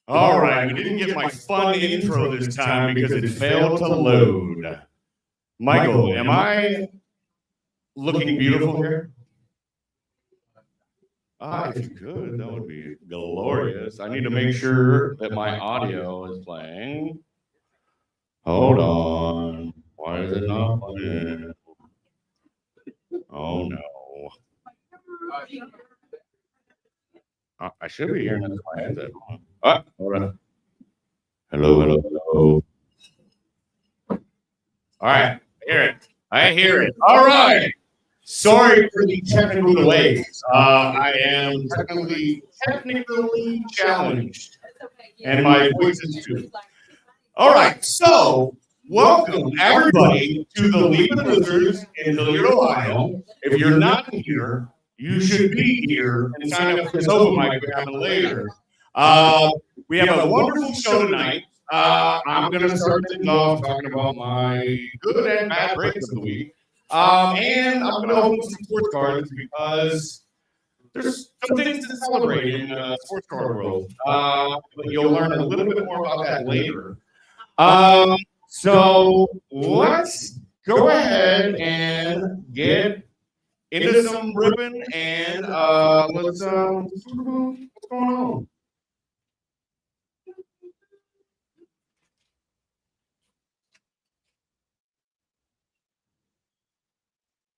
All right, we didn't get my fun intro this time because it failed to load. Michael, am I looking beautiful here? If you could, that would be glorious. I need to make sure that my audio is playing. Hold on. Why is it not playing? Oh, no. I should be hearing this in my headset. Hold on. Hello, hello, hello. All right, I hear it. All right. Sorry for the technical delays. I am technically challenged, and my voice is too. All right, so welcome everybody to the League of Losers in Hilliard, Ohio. If you're not here, you should be here and sign up for this open mic we have later. We have a wonderful show tonight. I'm going to start things off talking about my good and bad breaks of the week. And I'm going to open some sports cards because there's some things to celebrate in the sports card world. But you'll learn a little bit more about that later. So let's go ahead and get into some ribbon and what's going on?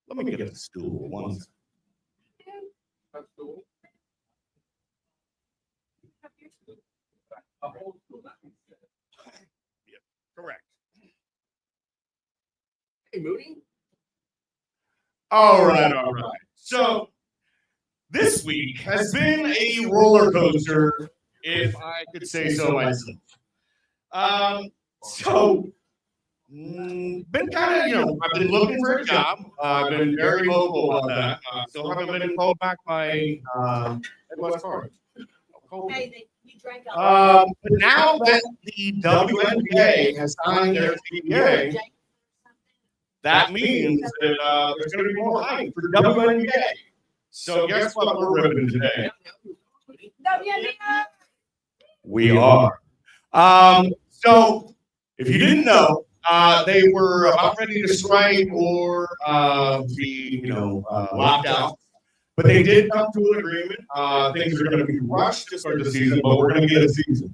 Let me get a stool once. Yeah, correct. Hey, Moody. All right. So this week has been a roller coaster, if I could say so myself. Been kind of, I've been looking for a job. I've been very vocal about that. Still haven't been called back by Midwest Cards. But now that the WNBA has signed their CBA, that means that there's going to be more hype for WNBA. So guess what we're ripping today? We are. So if you didn't know, they were about ready to strike or be, locked out. But they did come to an agreement. Things are going to be rushed to start the season, but we're going to get a season,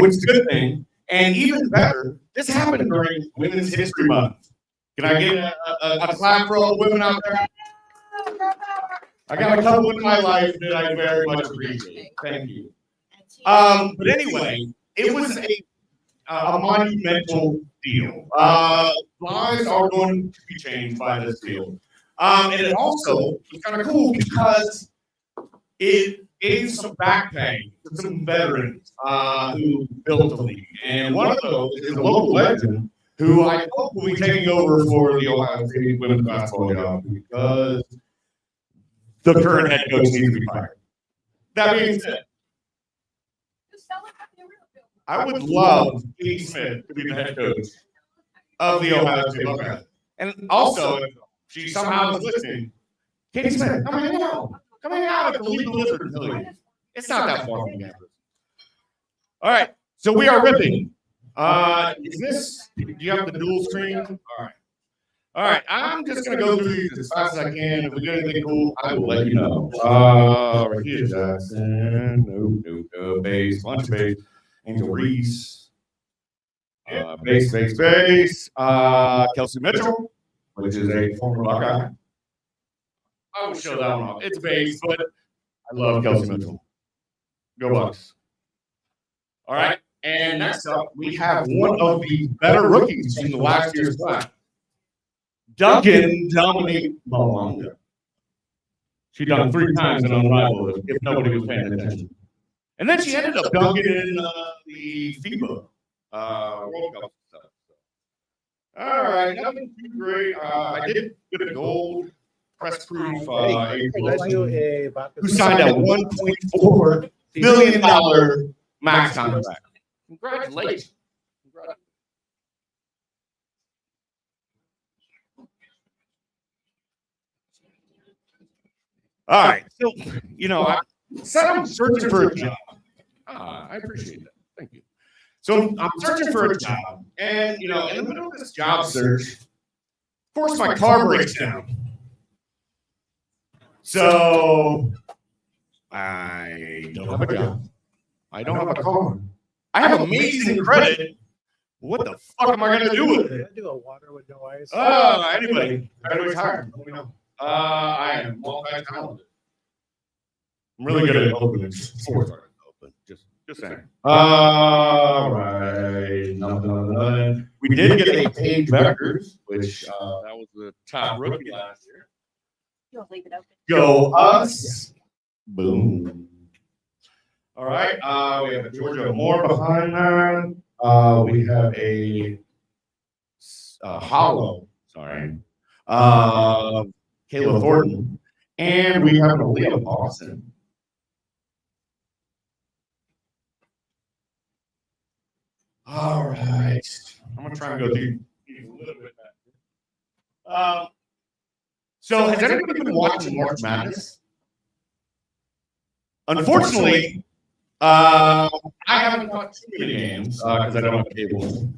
which is a good thing. And even better, this happened during Women's History Month. Can I get a clap for all the women out there? I got a couple in my life that I very much appreciate. Thank you. But anyway, it was a monumental deal. Lives are going to be changed by this deal. And it also was kind of cool because it gave some back pay to some veterans who built the league. And one of those is a local legend who I hope will be taking over for the Ohio State women's basketball job because the current head coach needs to be fired. That being said, I would love Katie Smith to be the head coach of the Ohio State Buckeyes. And also, if she somehow is listening, Katie Smith, come hang out at the League of Lizards. It's not that far from campus. All right, so we are ripping. Do you have the dual screen? All right, I'm just going to go through these as fast as I can. If we get anything cool, I will let you know. Rakia Jackson, no, base, bunch of base. Angel Reese, base. Kelsey Mitchell, which is a former Buckeye. I will show that one off. It's base, but I love Kelsey Mitchell. Go Bucks. All right. And next up, we have one of the better rookies in the last year's class, Duncan Dominique Malonga. She done 3 times in Unrivaled if nobody was paying attention. And then she ended up dunking in the FIBA World Cup stuff. All right, nothing too great. I did get a gold press proof who signed a $1.4 billion max contract. Congratulations. All right, so I said I'm searching for a job. I appreciate that. Thank you. So I'm searching for a job, and in the middle of this job search, of course, my car breaks down. So I don't have a job. I don't have a car. I have amazing credit. What the fuck am I gonna do with it? I do a water with no ice. Anybody? Anybody's hired? Let me know. I am multi-talented. I'm really good at opening stores. Just saying. All right. Nothing. We did get a Page Beckers, which that was the top rookie last year. You'll leave it open. Go us. Boom. All right. We have a Georgia Moore behind that. We have a Hollow. Sorry. Kayla Thornton. And we have a Liam Boston. All right. I'm going to try and go through a little bit back. So, has anybody been watching March Madness? Unfortunately, I haven't watched too many games because I don't have cable.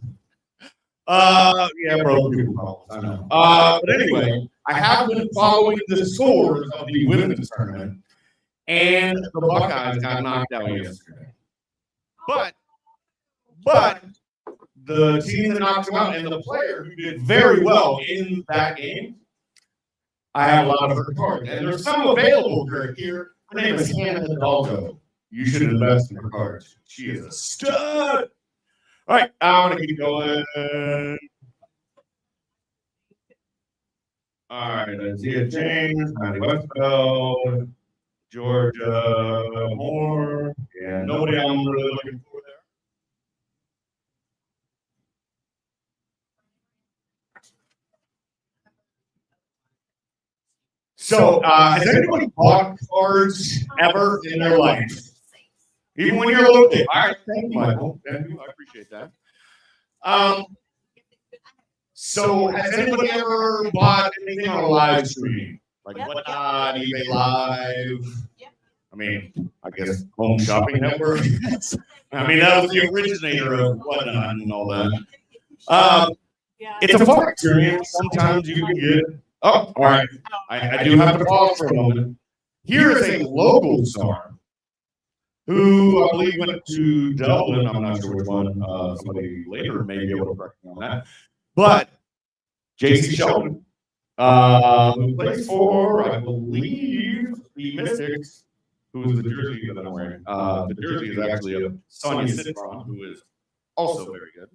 Yeah, bro, people problems. I know. But anyway, I have been following the scores of the women's tournament, and the Buckeyes got knocked out yesterday. But the team that knocked them out and the player who did very well in that game, I have a lot of her cards, and there's some available here. Her name is Hannah Hidalgo. You should invest in her cards. She is a stud. All right, I'm gonna keep going. All right, Isaiah James, Maddie Westbeld, Georgia Moore, and nobody I'm really looking for there. So, has anybody bought cards ever in their life? Even when you're a little kid. All right, thank you, Michael. Thank you. I appreciate that. So, has anybody ever bought anything on a live stream? Like Whatnot, eBay Live? I mean, I guess Home Shopping Network. I mean, that was the originator of Whatnot and all that. It's a fun experience. Sometimes you can get. Oh, all right. I do have to pause for a moment. Here is a local star who I believe went to Dublin. I'm not sure which one. Somebody later may be able to correct me on that. But J.C. Sheldon, who plays for, I believe, the Mystics, who is the jersey that I'm wearing. The jersey is actually of Sonia Citron, who is also very good.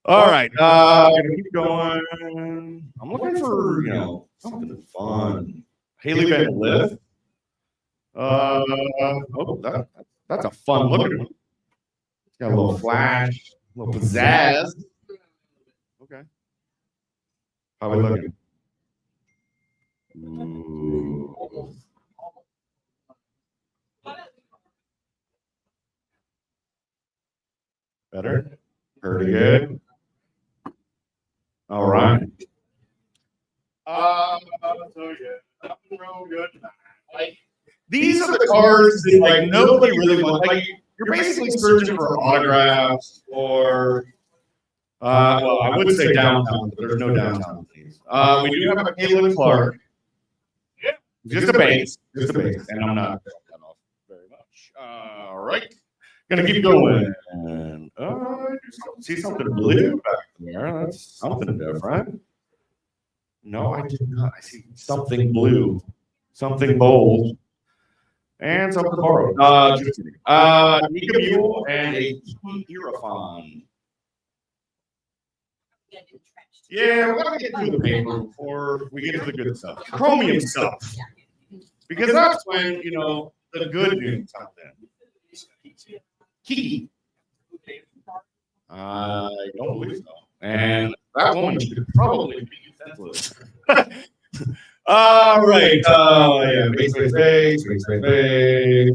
All right, I'm gonna keep going. I'm looking for something fun. Haley Van Lith. That's a fun looking one. It's got a little flash, a little pizzazz. Okay. How are we looking? Ooh. Better? Pretty good. All right. So yeah, nothing real good. Like these are the cards that like nobody really wants. Like you're basically searching for autographs or well, I would say downtown, but there's no downtown. We do have a Caitlin Clark. Yeah. Just a base. And I'm not throwing that off very much. All right. Gonna keep going. And see something blue back there. That's something different. No, I did not. I see something blue, something bold, and something borrowed. Nika Mule and a Irafon. Yeah, we're gonna get through the paper before we get to the good stuff, chromium stuff, because that's when the good news comes in. Kiki. I don't believe so. And that woman should probably be senseless. All right. Yeah. Base.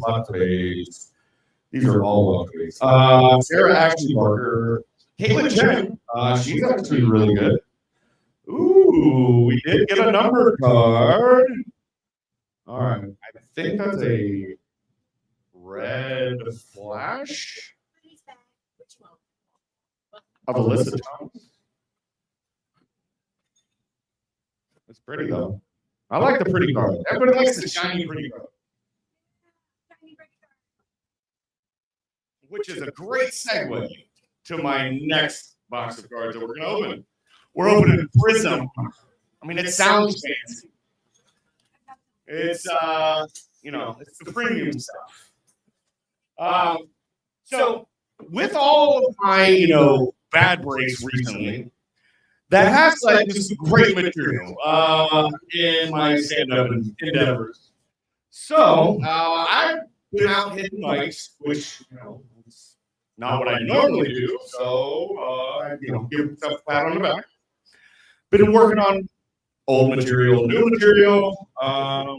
Lots of base. These are all lots of base. Sarah Ashley Barker. Caitlin Chen. She's actually really good. Ooh, we did get a number card. All right. I think that's a red flash of Alyssa Thomas. It's pretty though. I like the pretty card. Everybody likes the shiny pretty card. Which is a great segue to my next box of cards that we're going to open. We're opening Prism. I mean, it sounds fancy. It's, it's the premium stuff. So, with all of my, bad breaks recently, that has led to some great material in my stand-up endeavors. So, I've been out hitting mics, which, it's not what I normally do. So, I, give myself a pat on the back. Been working on old material, new material. All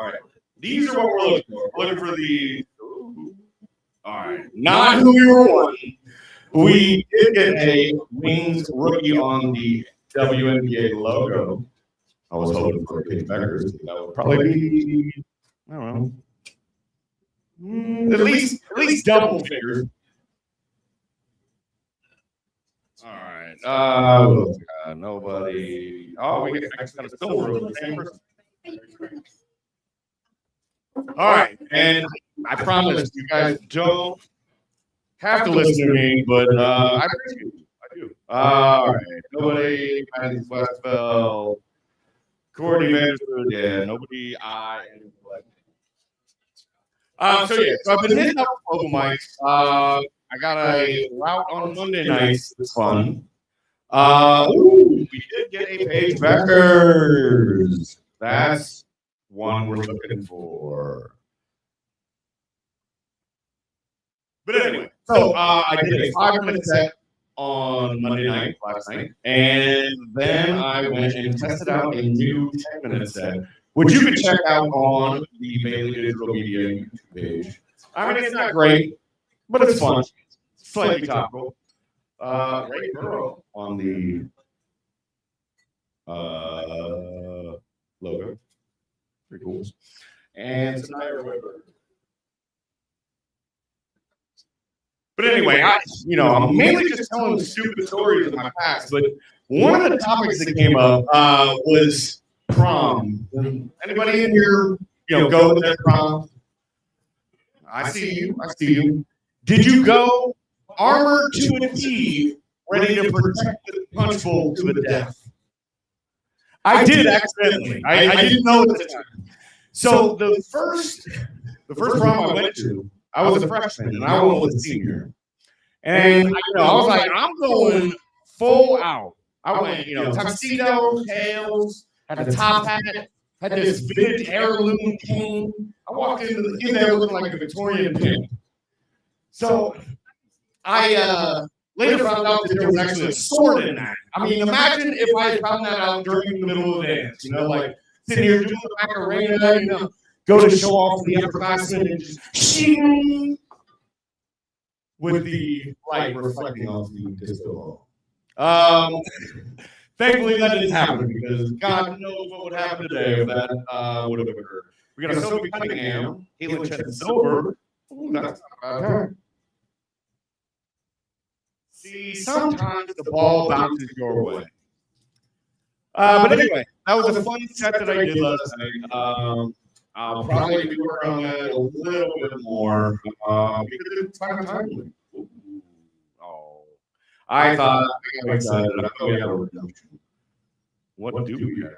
right. These are what we're looking for. We're looking for the. All right. Not who we were wanting. We did get a Wings rookie on the WNBA logo. I was hoping for a Paige Beckers. That would probably be, I don't know, at least double figures. All right. Nobody. Oh, we got a silver of the same person. All right, and I promise you guys don't have to listen to me, but I appreciate you. I do. All right. Nobody. Westfeld. Courtney Vandersloot. Yeah. Nobody. So I've been hitting up open mics. I got a route on Monday nights. It's fun. We did get a Paige Beckers. That's one we're looking for. But anyway, so I did a 5-minute set on Monday night, last night, and then I went and tested out a new 10-minute set, which you can check out on the Bailey Digital Media YouTube page. I mean, it's not great, but it's fun. Slightly topical. Ray Burrow on the logo. Pretty cool. And Sanaya Weber. But anyway, I'm mainly just telling stupid stories of my past. But one of the topics that came up was prom. Anybody in here, go to their prom? I see you. Did you go armored to a T, ready to protect the punch bowl to the death? I did accidentally. I didn't know at the time. So the first prom I went to, I was a freshman and I went with a senior. And I was like, I'm going full out. I went, tuxedo, tails, had a top hat, had this vintage heirloom cane. I walked in there looking like a Victorian pimp. So I later found out that there was actually a sword in that. I mean, imagine if I had found that out during the middle of the dance, like sitting here doing the Macarena, go to show off the upperclassmen and just shing with the light reflecting off the disco ball. Thankfully, that didn't happen because God knows what would happen today if that would have occurred. We got a Sophie Cunningham, Hilliard Chestnut Silver. Ooh, that's not bad. See, sometimes the ball bounces your way. But anyway, that was a fun set that I did last night. I'll probably be working on that a little bit more because it's time. Oh, I thought I got excited. I thought we had a redemption. What do we have?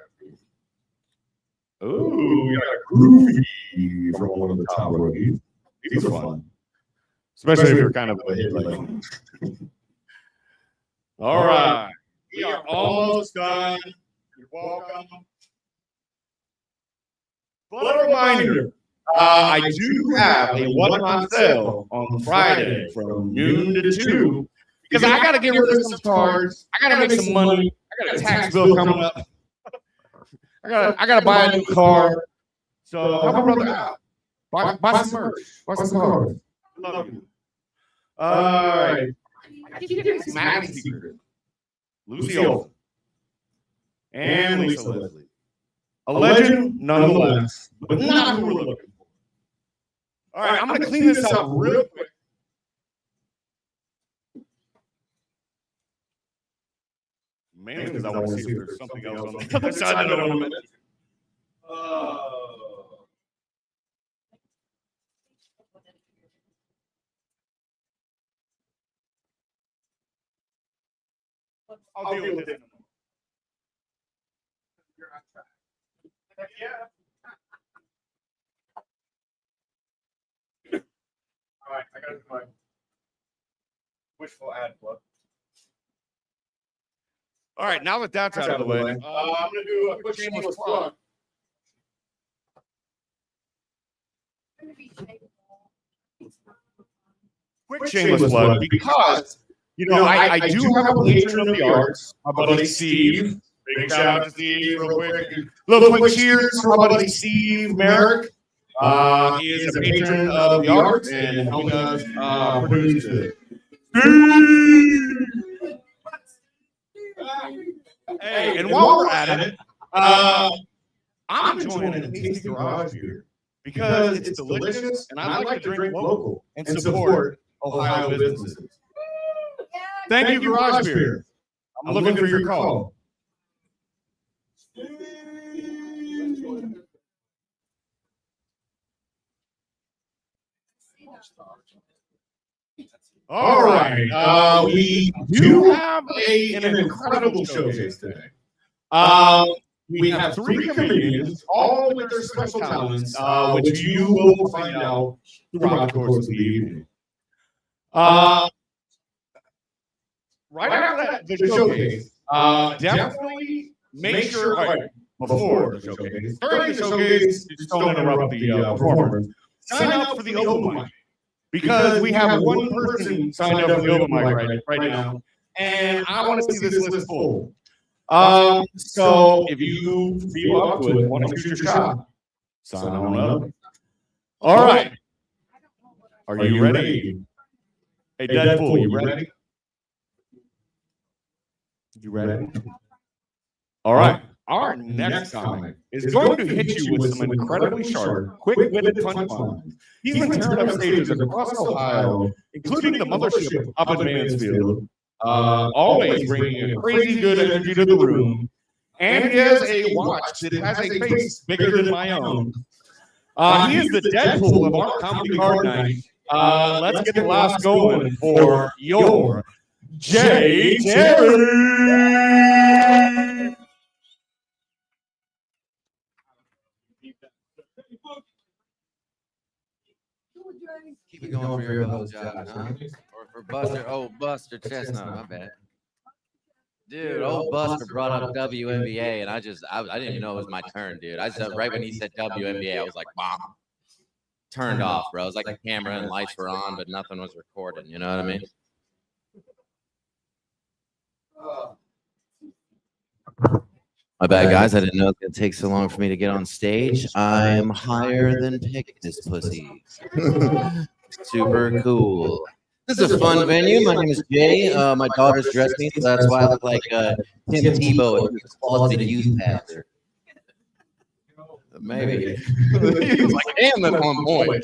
Oh, we got a groovy from one of the top rookies. These are fun, especially if you're kind of a hit like. All right, we are almost done. You're welcome. But a reminder, I do have a one-time sale on Friday from noon to 2 because I got to get rid of some cards. I got to make some money. I got a tax bill coming up. I got to buy a new car. So help my brother out. Buy some merch. Buy some cards. Love you. All right. I keep getting some Madden secret. Lucy Olsen and Lisa Leslie. A legend, nonetheless, but not who we're looking for. All right, I'm going to clean this up real quick. Mainly because I want to see if there's something else on the other side that I want to mention. I'll deal with it. Yeah. All right, I got to do my wishful ad plug. All right, now that that's out of the way, I'm going to do a quick shameless plug. Quick shameless plug because, you know, I do have a patron of the arts, my buddy Steve. Big shout out to Steve, real quick. Little quick cheers for my buddy Steve Merrick. He is a patron of the arts and helping us produce it. Hey, and while we're at it, I'm enjoying a tasty garage beer because it's delicious and I like to drink local and support Ohio businesses. Thank you, garage beer. I'm looking for your call. All right, we do have an incredible showcase today. We have 3 comedians, all with their special talents, which you will find out throughout the course of the evening. Right after the showcase, definitely make sure, right, before the showcase, during the showcase, just don't interrupt the performers, sign up for the open mic. Because we have one person signed up for the open mic right now, and I want to see this list full. So if you feel up to it, want to shoot your shot, sign on up. All right. Are you ready? Hey, Deadpool, you ready? You ready? All right. Our next comic is going to hit you with some incredibly sharp, quick-witted punchlines. He's been tearing up stages across Ohio, including the mothership up in Mansfield, always bringing a crazy good energy to the room. And he has a watch that has a face bigger than my own. He is the Deadpool of our comedy card night. Let's get the laughs going for your Jay Terry. Keep it going for your host job, huh? Or for Buster. Oh, Buster Chestnut. My bad. Dude, old Buster brought up WNBA, and I didn't even know it was my turn, dude. I just, right when he said WNBA, I was like, bomb. Turned off, bro. It was like the camera and lights were on, but nothing was recording. You know what I mean? My bad, guys. I didn't know it was going to take so long for me to get on stage. I am higher than pick this pussy. Super cool. This is a fun venue. My name is Jay. My daughter's dressed me, so that's why I look like Tim Tebow, a closeted youth pastor. Maybe. He was like, damn, at one point.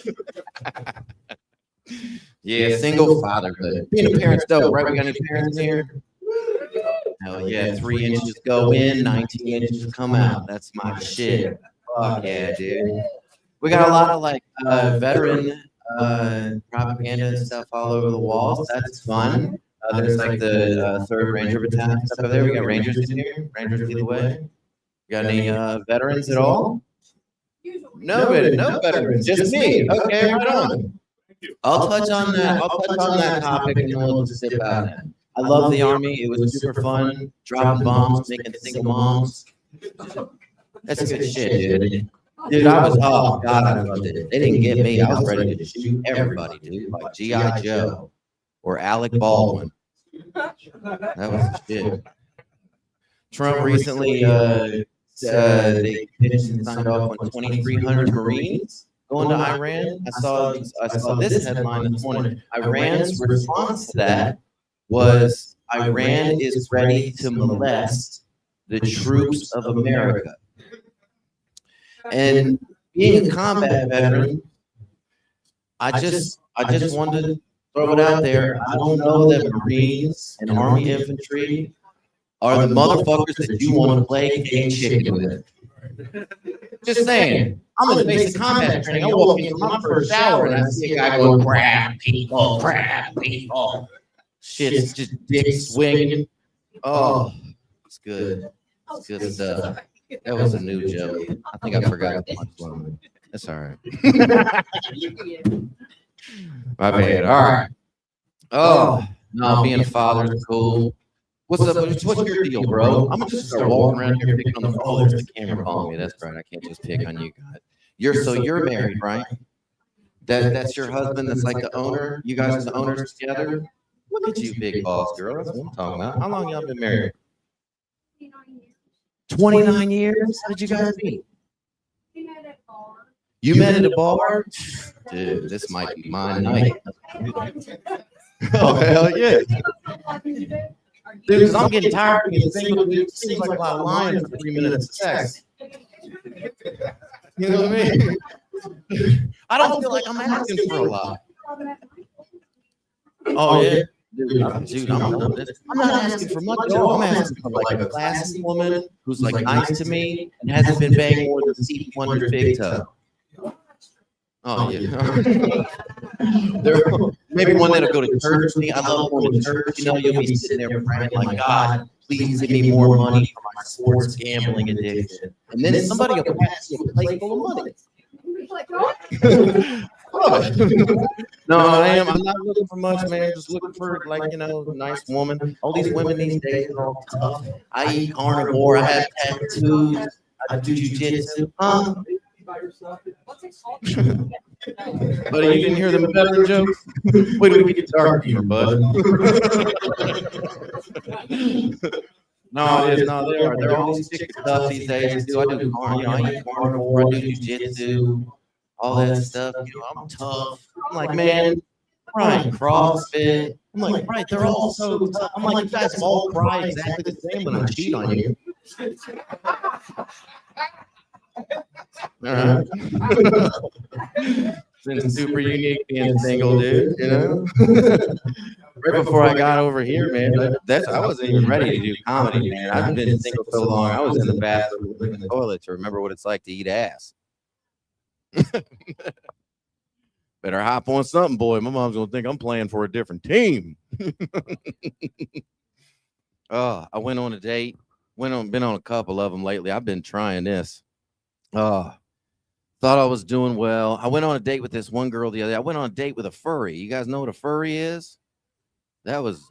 Yeah, single fatherhood. Being a parent's dope, right? We got any parents in here? Hell yeah, 3 inches go in, 19 inches come out. That's my shit. Fuck yeah, dude. We got a lot of like veteran propaganda and stuff all over the walls. That's fun. There's like the 3rd Ranger Battalion stuff over there. We got Rangers in here. Rangers lead the way. You got any veterans at all? No veterans. Just me. Okay, right on. I'll touch on that. I'll touch on that topic and then we'll just dip out of that. I love the Army. It was super fun. Dropping bombs, making single moms. That's good shit, dude. Dude, I was, oh, God, I loved it. They didn't get me. I was ready to shoot everybody, dude. Like G.I. Joe or Alec Baldwin. That was shit. Trump recently, they pitched and signed off on 2,300 Marines going to Iran. I saw this headline this morning. Iran's response to that was Iran is ready to molest the troops of America. And being a combat veteran, I just wanted to throw it out there. I don't know that Marines and Army infantry are the motherfuckers that you want to play game chicken with. Just saying. I'm in the basic combat training. I walk in for my first shower and I see a guy going, crap people, crap people. Shit's just dick swinging. Oh, it's good. It's good stuff. That was a new joke. I think I forgot the punchline. That's all right. My bad. All right. Oh, no, being a father is cool. What's up? What's your deal, bro? I'm gonna just start walking around here picking on the. Oh, there's the camera calling me. That's right. I can't just pick on you guys. You're married, right? That's your husband. That's like the owner. You guys are the owners together. Look at you, big boss girl. That's what I'm talking about. How long y'all been married? 29 years. How did you guys meet? You met at a bar? Dude, this might be my night. Oh, hell yeah. Dude, because I'm getting tired of being single, dude. It seems like a lot of lying for 3 minutes of sex. You know what I mean? I don't feel like I'm asking for a lot. Oh, yeah. Dude, I'm not asking for much at all. I'm asking for like a classy woman who's like nice to me and hasn't been banged more than Stevie Wonder's big toe. Oh, yeah. Maybe one that'll go to church with me. I love going to church. You know, you'll be sitting there praying like, God, please give me more money for my sports gambling addiction. And then somebody will pass you a plate full of money. No, I'm not looking for much, man. I'm just looking for, like, you know, a nice woman. All these women these days are all tough. I eat carnivore. I have tattoos. I do jujitsu. Buddy, you didn't hear the better jokes? Wait till we get dark here, bud. No, it is. No, they are. They're all these chick stuff these days. I do carnivore. I eat carnivore. I do jujitsu. All that stuff. You know, I'm tough. I'm like, man, Brian, CrossFit. I'm like, right, they're all so tough. I'm like, you guys all cry exactly the same when I cheat on you. All right. It's super unique being single, dude, you know? Right before I got over here, man, I wasn't even ready to do comedy, man. I've been single so long, I was in the bathroom in the toilet to remember what it's like to eat ass. Better hop on something, boy. My mom's gonna think I'm playing for a different team. Oh, I went on a date. Been on a couple of them lately. I've been trying this. Thought I was doing well. I went on a date with this one girl the other day. I went on a date with a furry. You guys know what a furry is? That was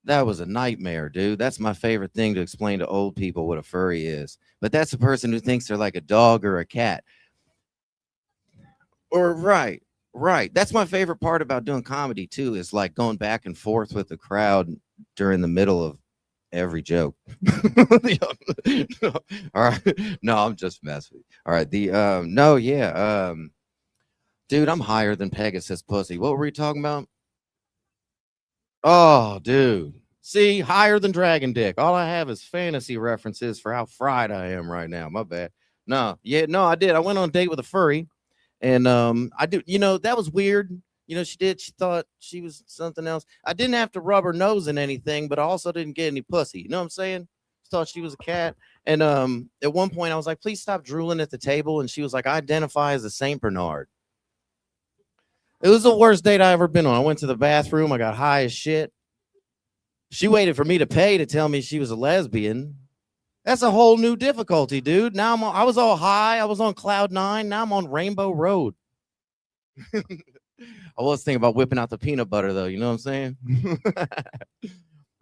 a nightmare, dude. That's my favorite thing to explain to old people what a furry is. But that's a person who thinks they're like a dog or a cat. Or right. That's my favorite part about doing comedy too, is like going back and forth with the crowd during the middle of every joke. All right. No, I'm just messing with you. All right. Dude, I'm higher than Pegasus pussy. What were we talking about? Oh, dude. See, higher than Dragon Dick. All I have is fantasy references for how fried I am right now. My bad. I did. I went on a date with a furry. And that was weird. You know, she thought she was something else. I didn't have to rub her nose in anything, but I also didn't get any pussy. You know what I'm saying? She thought she was a cat. And at one point I was like, please stop drooling at the table. And she was like, I identify as a Saint Bernard. It was the worst date I ever been on. I went to the bathroom. I got high as shit. She waited for me to pay to tell me she was a lesbian. That's a whole new difficulty, dude. Now I was all high. I was on cloud 9. Now I'm on Rainbow Road. I was thinking about whipping out the peanut butter, though. You know what I'm saying?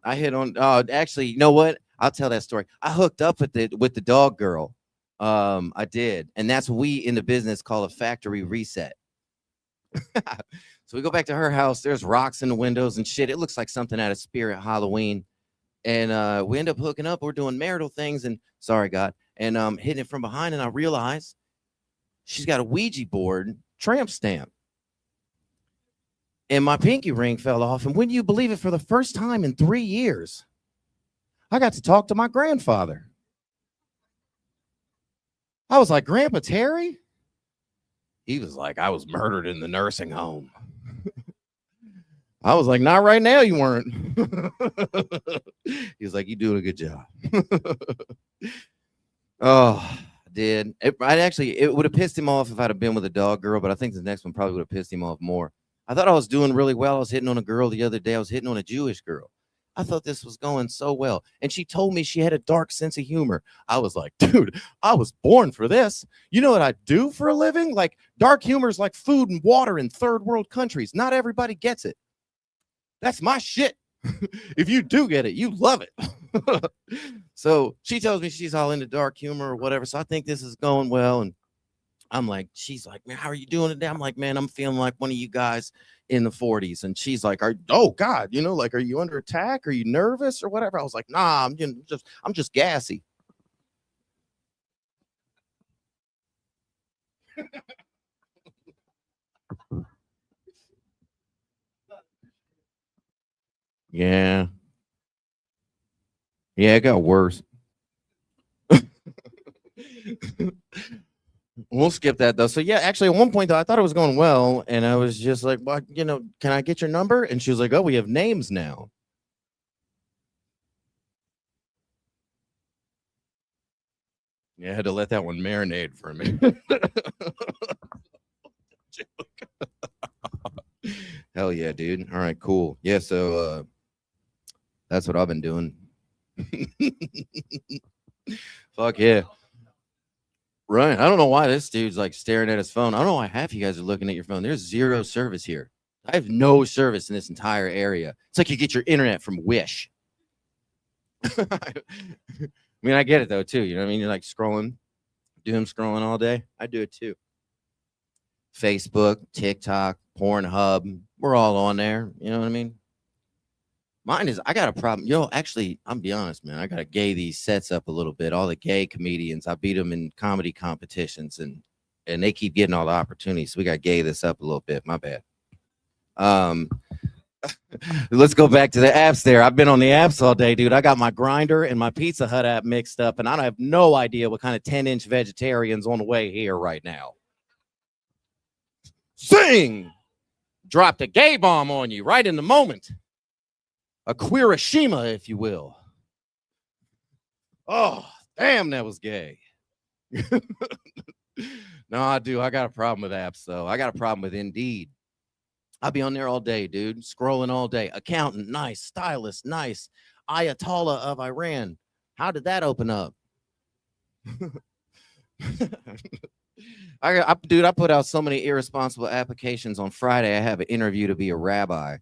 I hit on. Actually, you know what? I'll tell that story. I hooked up with the dog girl. I did, and that's what we in the business call a factory reset. So we go back to her house. There's rocks in the windows and shit. It looks like something out of Spirit Halloween. And we end up hooking up. We're doing marital things, and sorry, God, and hitting it from behind. And I realize she's got a Ouija board tramp stamp, and my pinky ring fell off. And wouldn't you believe it? For the first time in 3 years, I got to talk to my grandfather. I was like, Grandpa Terry? He was like, I was murdered in the nursing home. I was like, not right now, you weren't. He was like, you doing a good job. Oh, I did. It would have pissed him off if I'd have been with a dog girl, but I think the next one probably would have pissed him off more. I thought I was doing really well. I was hitting on a girl the other day. I was hitting on a Jewish girl. I thought this was going so well. And she told me she had a dark sense of humor. I was like, dude, I was born for this. You know what I do for a living? Like, dark humor is like food and water in third world countries. Not everybody gets it. That's my shit. If you do get it, you love it. So she tells me she's all into dark humor or whatever. So I think this is going well. And I'm like, she's like, man, how are you doing today? I'm like, man, I'm feeling like one of you guys in the 40s. And she's like, oh God, you know, like, are you under attack? Are you nervous or whatever? I was like, nah, I'm just gassy. Yeah. Yeah, it got worse. We'll skip that though. So yeah, actually at one point though, I thought it was going well, and I was just like, well, you know, can I get your number? And she was like, oh, we have names now. Yeah, I had to let that one marinate for a minute. Hell yeah, dude. All right, cool. Yeah, so that's what I've been doing. Fuck yeah. Right. I don't know why this dude's like staring at his phone. I don't know why half you guys are looking at your phone. There's zero service here. I have no service in this entire area. It's like you get your internet from Wish. I mean, I get it though, too. You know what I mean? You're like scrolling, doom scrolling all day. I do it too. Facebook, TikTok, Pornhub. We're all on there. You know what I mean? Mine is, I got a problem. Yo, actually, I'm be honest, man. I got to gay these sets up a little bit. All the gay comedians, I beat them in comedy competitions, and they keep getting all the opportunities. So we got to gay this up a little bit. My bad. Let's go back to the apps there. I've been on the apps all day, dude. I got my Grinder and my Pizza Hut app mixed up, and I have no idea what kind of 10-inch vegetarian's on the way here right now. Sing! Dropped a gay bomb on you right in the moment. A Queerishima, if you will. Oh, damn, that was gay. No, I do. I got a problem with apps, though. I got a problem with Indeed. I'll be on there all day, dude. Scrolling all day. Accountant, nice. Stylist, nice. Ayatollah of Iran. How did that open up? Dude, I put out so many irresponsible applications on Friday. I have an interview to be a rabbi.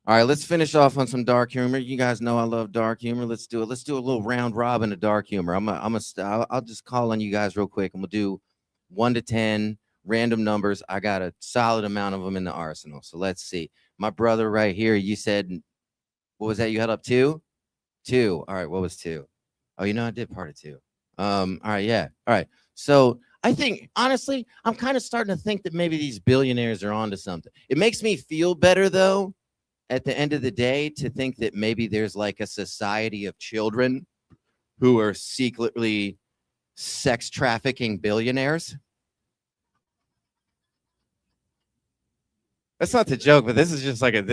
All right, let's finish off on some dark humor. You guys know I love dark humor. Let's do it. Let's do a little round robin of dark humor. I'll just call on you guys real quick, and we'll do 1 to 10 random numbers. I got a solid amount of them in the arsenal. So let's see. My brother right here, you said, what was that? You had up 2? 2. All right, what was 2? Oh, you know, I did part of 2. All right, yeah. All right. So I think, honestly, I'm kind of starting to think that maybe these billionaires are onto something. It makes me feel better, though, at the end of the day, to think that maybe there's like a society of children who are secretly sex trafficking billionaires. That's not the joke, but this is just like a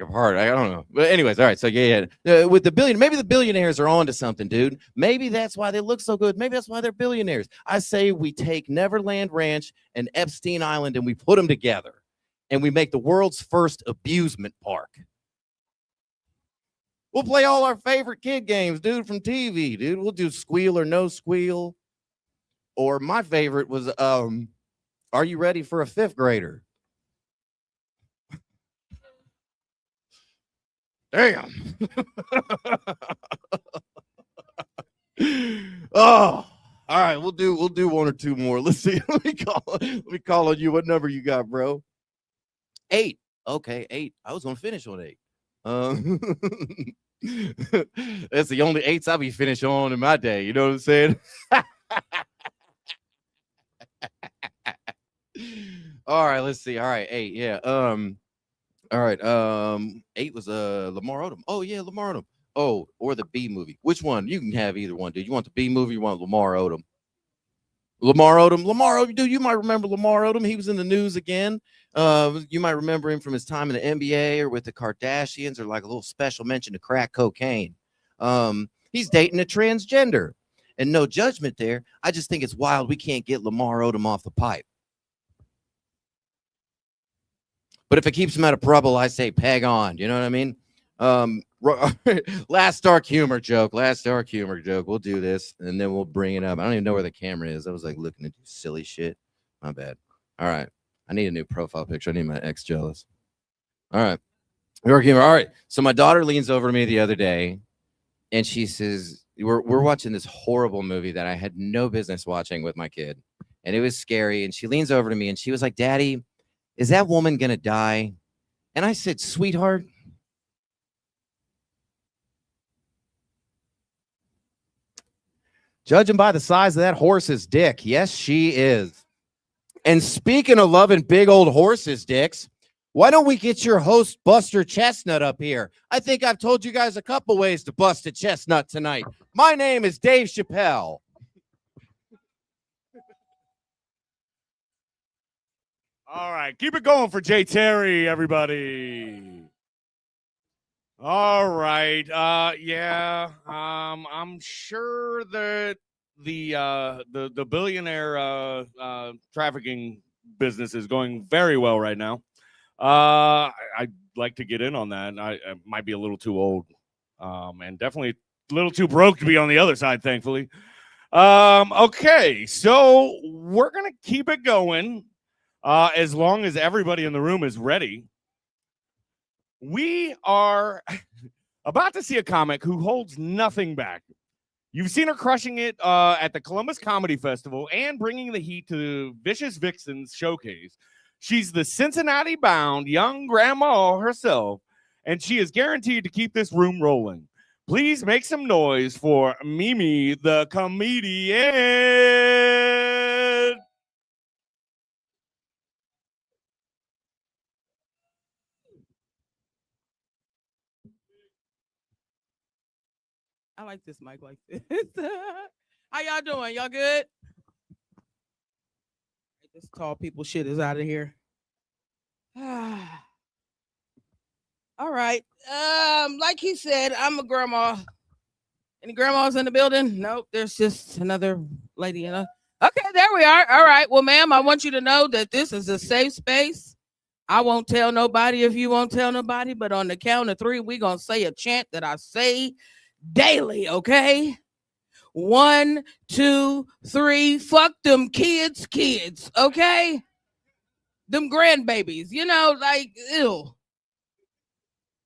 part. I don't know. But anyways, all right. So yeah. With the maybe the billionaires are onto something, dude. Maybe that's why they look so good. Maybe that's why they're billionaires. I say we take Neverland Ranch and Epstein Island and we put them together, and we make the world's first abusement park. We'll play all our favorite kid games, dude, from TV, dude. We'll do Squeal or No Squeal. Or my favorite was, Are You Ready for a Fifth Grader? Damn. Oh, all right. We'll do 1 or 2 more. Let's see. Let me call on you. What number you got, bro? 8. Okay, 8. I was gonna finish on 8. That's the only 8s I'll be finished on in my day. You know what I'm saying? All right, let's see. All right, 8. Yeah. All right. 8 was Lamar Odom. Oh yeah, Lamar Odom. Oh, or the B movie. Which one? You can have either one, dude. You want the B movie? You want Lamar Odom? Lamar Odom, dude. You might remember Lamar Odom. He was in the news again. You might remember him from his time in the NBA or with the Kardashians, or like a little special mention to crack cocaine. He's dating a transgender, and no judgment there. I just think it's wild we can't get Lamar Odom off the pipe. But if it keeps him out of trouble, I say peg on. You know what I mean? Last dark humor joke. We'll do this and then we'll bring it up. I don't even know where the camera is. I was like looking at silly shit. My bad. All right. I need a new profile picture. I need my ex jealous. All right. Dark humor. All right. So my daughter leans over to me the other day and she says, we're watching this horrible movie that I had no business watching with my kid. And it was scary. And she leans over to me and she was like, Daddy, is that woman going to die? And I said, sweetheart, judging by the size of that horse's dick, yes, she is. And speaking of loving big old horses' dicks, why don't we get your host, Buster Chestnut, up here? I think I've told you guys a couple ways to bust a chestnut tonight. My name is Dave Chappelle. All right, keep it going for Jay Terry, everybody. All right, I'm sure that the billionaire trafficking business is going very well right now. I'd like to get in on that. I might be a little too old, and definitely a little too broke to be on the other side, thankfully. Okay, so we're gonna keep it going. As long as everybody in the room is ready, we are about to see a comic who holds nothing back. You've seen her crushing it at the Columbus Comedy Festival and bringing the heat to Vicious Vixen's showcase. She's the Cincinnati-bound young grandma herself, and she is guaranteed to keep this room rolling. Please make some noise for Mimi, the comedian. I like this mic like this. How y'all doing? Y'all good? This tall people shit is out of here. All right. Like he said, I'm a grandma. Any grandmas in the building? Nope. There's just another lady in a. Okay, there we are. All right. Well, ma'am, I want you to know that this is a safe space. I won't tell nobody if you won't tell nobody, but on the count of 3, we're gonna say a chant that I say daily, okay? 1, 2, 3. Fuck them kids, okay? Them grandbabies, like, ew.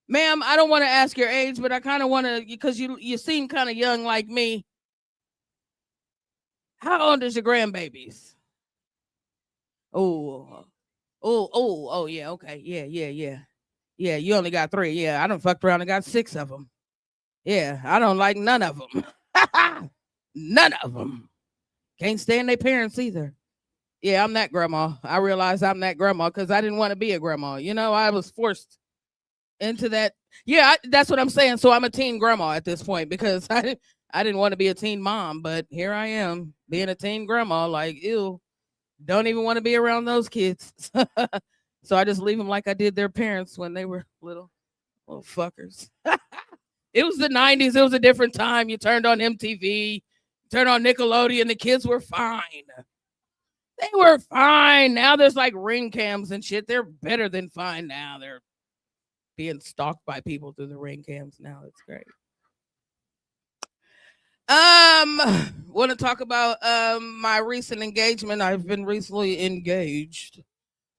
Ma'am, I don't want to ask your age, but I kind of want to, because you seem kind of young like me. How old is your grandbabies? Oh, yeah, okay. Yeah. Yeah, you only got 3. Yeah, I done fucked around and got 6 of them. Yeah, I don't like none of them. None of them. Can't stand their parents either. Yeah, I'm that grandma. I realized I'm that grandma because I didn't want to be a grandma. I was forced into that. Yeah, that's what I'm saying. So I'm a teen grandma at this point because I didn't want to be a teen mom, but here I am being a teen grandma. Like, ew, don't even want to be around those kids. So I just leave them like I did their parents when they were little fuckers. It was the 90s. It was a different time. You turned on MTV, turned on Nickelodeon. The kids were fine. They were fine. Now there's like ring cams and shit. They're better than fine now. They're being stalked by people through the ring cams now. It's great. Want to talk about my recent engagement. I've been recently engaged,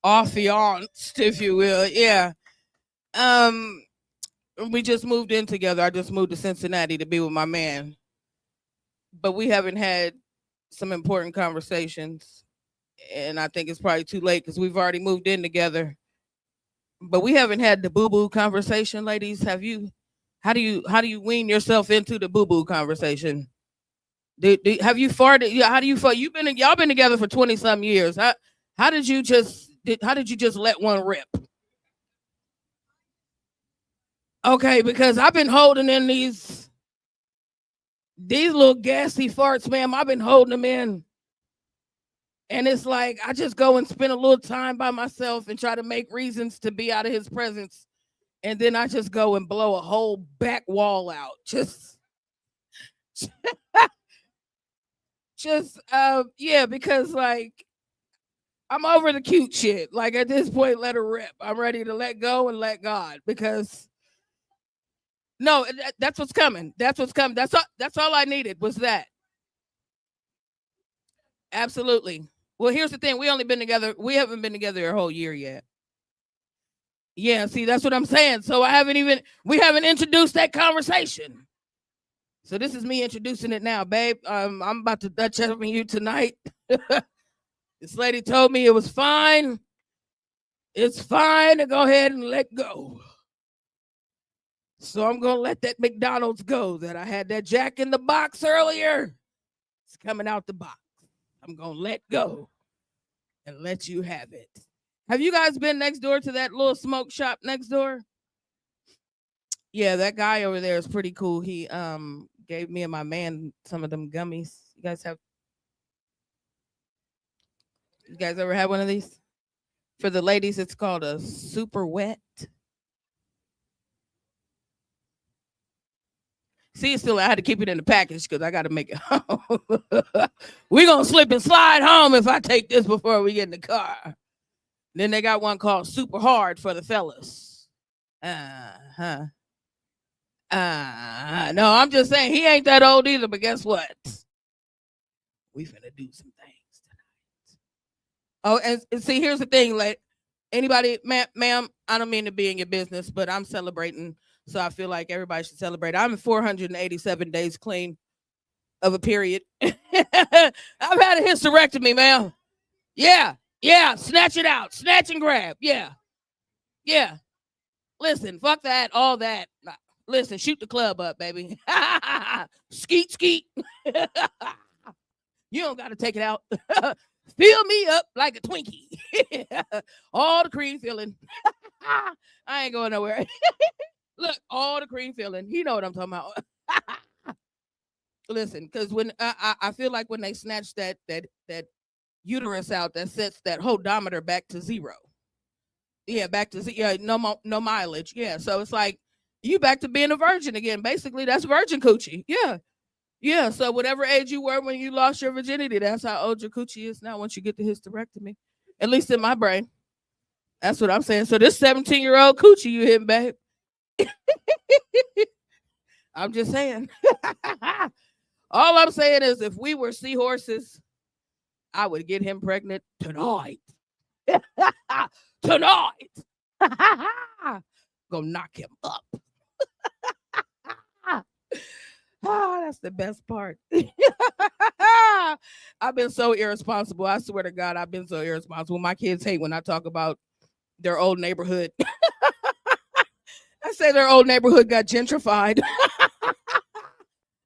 affianced, if you will. Yeah. We just moved in together. I just moved to Cincinnati to be with my man, but we haven't had some important conversations, and I think it's probably too late because we've already moved in together. But we haven't had the boo-boo conversation, ladies. Have you? How do you wean yourself into the boo-boo conversation? Have you farted? How do you fart? Y'all been together for 20-some years. How did you just let one rip? Okay, because I've been holding in these little gassy farts, ma'am. I've been holding them in. And it's like I just go and spend a little time by myself and try to make reasons to be out of his presence. And then I just go and blow a whole back wall out. Yeah, because like I'm over the cute shit. Like at this point, let her rip. I'm ready to let go and let God because no, that's what's coming. That's what's coming. That's all I needed was that. Absolutely. Well, here's the thing. We haven't been together a whole year yet. Yeah, see, that's what I'm saying. So we haven't introduced that conversation. So this is me introducing it now, babe. I'm about to Dutch up on you tonight. This lady told me it was fine. It's fine to go ahead and let go. So I'm going to let that McDonald's go that I had that Jack in the Box earlier. It's coming out the box. I'm going to let go and let you have it. Have you guys been next door to that little smoke shop next door? Yeah, that guy over there is pretty cool. He gave me and my man some of them gummies. You guys ever had one of these? For the ladies, it's called a super wet. See, I had to keep it in the package because I got to make it home. We're going to slip and slide home if I take this before we get in the car. Then they got one called super hard for the fellas. No, I'm just saying he ain't that old either, but guess what? We finna do some things tonight. Oh, and see, here's the thing, like anybody, ma'am, I don't mean to be in your business, but I'm celebrating. So I feel like everybody should celebrate. I'm 487 days clean of a period. I've had a hysterectomy, ma'am. Yeah, snatch it out. Snatch and grab. Yeah. Listen, fuck that, all that. Listen, shoot the club up, baby. Skeet. You don't got to take it out. Fill me up like a Twinkie. All the cream filling. I ain't going nowhere. Look, all the cream filling. You know what I'm talking about. Listen, because when I feel like when they snatch that uterus out, that sets that hodometer back to zero. Yeah, back to yeah, no mileage. Yeah, so it's like you back to being a virgin again. Basically, that's virgin coochie. Yeah. So whatever age you were when you lost your virginity, that's how old your coochie is now once you get the hysterectomy. At least in my brain. That's what I'm saying. So this 17-year-old coochie you hitting, babe. I'm just saying. All I'm saying is if we were seahorses, I would get him pregnant tonight. Tonight. Go knock him up. That's the best part. I've been so irresponsible. I swear to God, I've been so irresponsible. My kids hate when I talk about their old neighborhood. I say their old neighborhood got gentrified.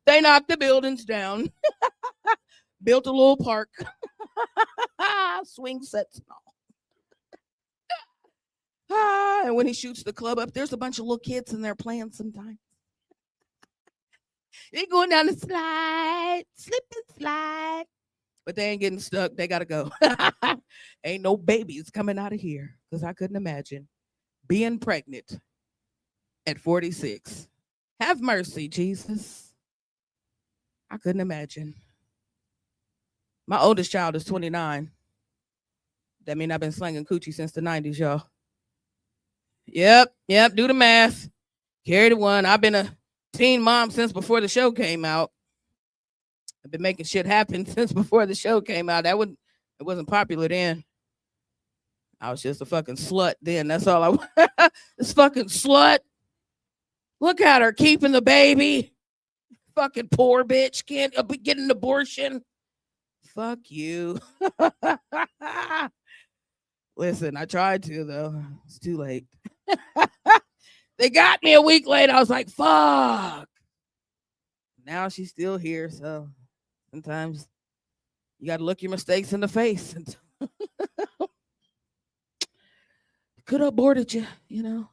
They knocked the buildings down, built a little park, swing sets and all. And when he shoots the club up, there's a bunch of little kids in there playing sometimes. They going down the slide, slip and slide. But they ain't getting stuck. They got to go. Ain't no babies coming out of here because I couldn't imagine being pregnant at 46. Have mercy, Jesus. I couldn't imagine. My oldest child is 29. That means I've been slinging coochie since the 90s, y'all. Yep. Do the math. Carry the one. I've been a teen mom since before the show came out. I've been making shit happen since before the show came out. It wasn't popular then. I was just a fucking slut then. That's all I was. This fucking slut. Look at her keeping the baby. Fucking poor bitch can't get an abortion. Fuck you. Listen, I tried to though. It's too late. They got me a week late. I was like, fuck. Now she's still here. So sometimes you got to look your mistakes in the face. Could have aborted you, you know.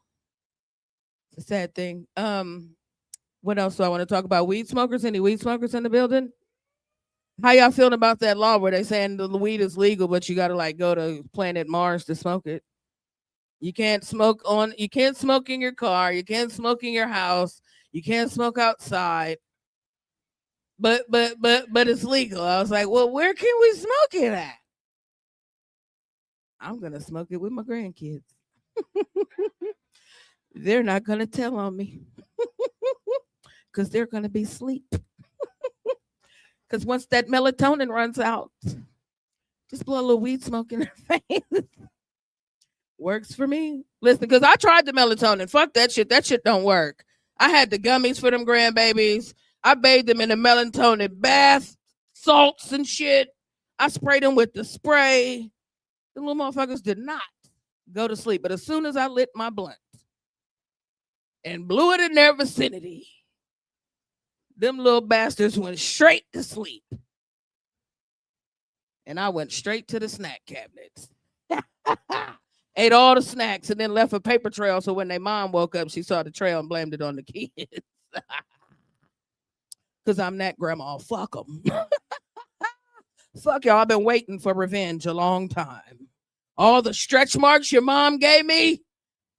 It's a sad thing. What else do I want to talk about? Weed smokers? Any weed smokers in the building? How y'all feeling about that law where they saying the weed is legal, but you got to like go to Planet Mars to smoke it? You can't smoke in your car. You can't smoke in your house. You can't smoke outside. But it's legal. I was like, well, where can we smoke it at? I'm gonna smoke it with my grandkids. They're not gonna tell on me because they're gonna be asleep. Because once that melatonin runs out, just blow a little weed smoke in their face. Works for me. Listen, because I tried the melatonin. Fuck that shit. That shit don't work. I had the gummies for them grandbabies. I bathed them in the melatonin bath, salts and shit. I sprayed them with the spray. The little motherfuckers did not go to sleep. But as soon as I lit my blunt and blew it in their vicinity, them little bastards went straight to sleep. And I went straight to the snack cabinets. Ate all the snacks and then left a paper trail. So when their mom woke up, she saw the trail and blamed it on the kids. Because I'm that grandma. Fuck them. Fuck y'all. I've been waiting for revenge a long time. All the stretch marks your mom gave me,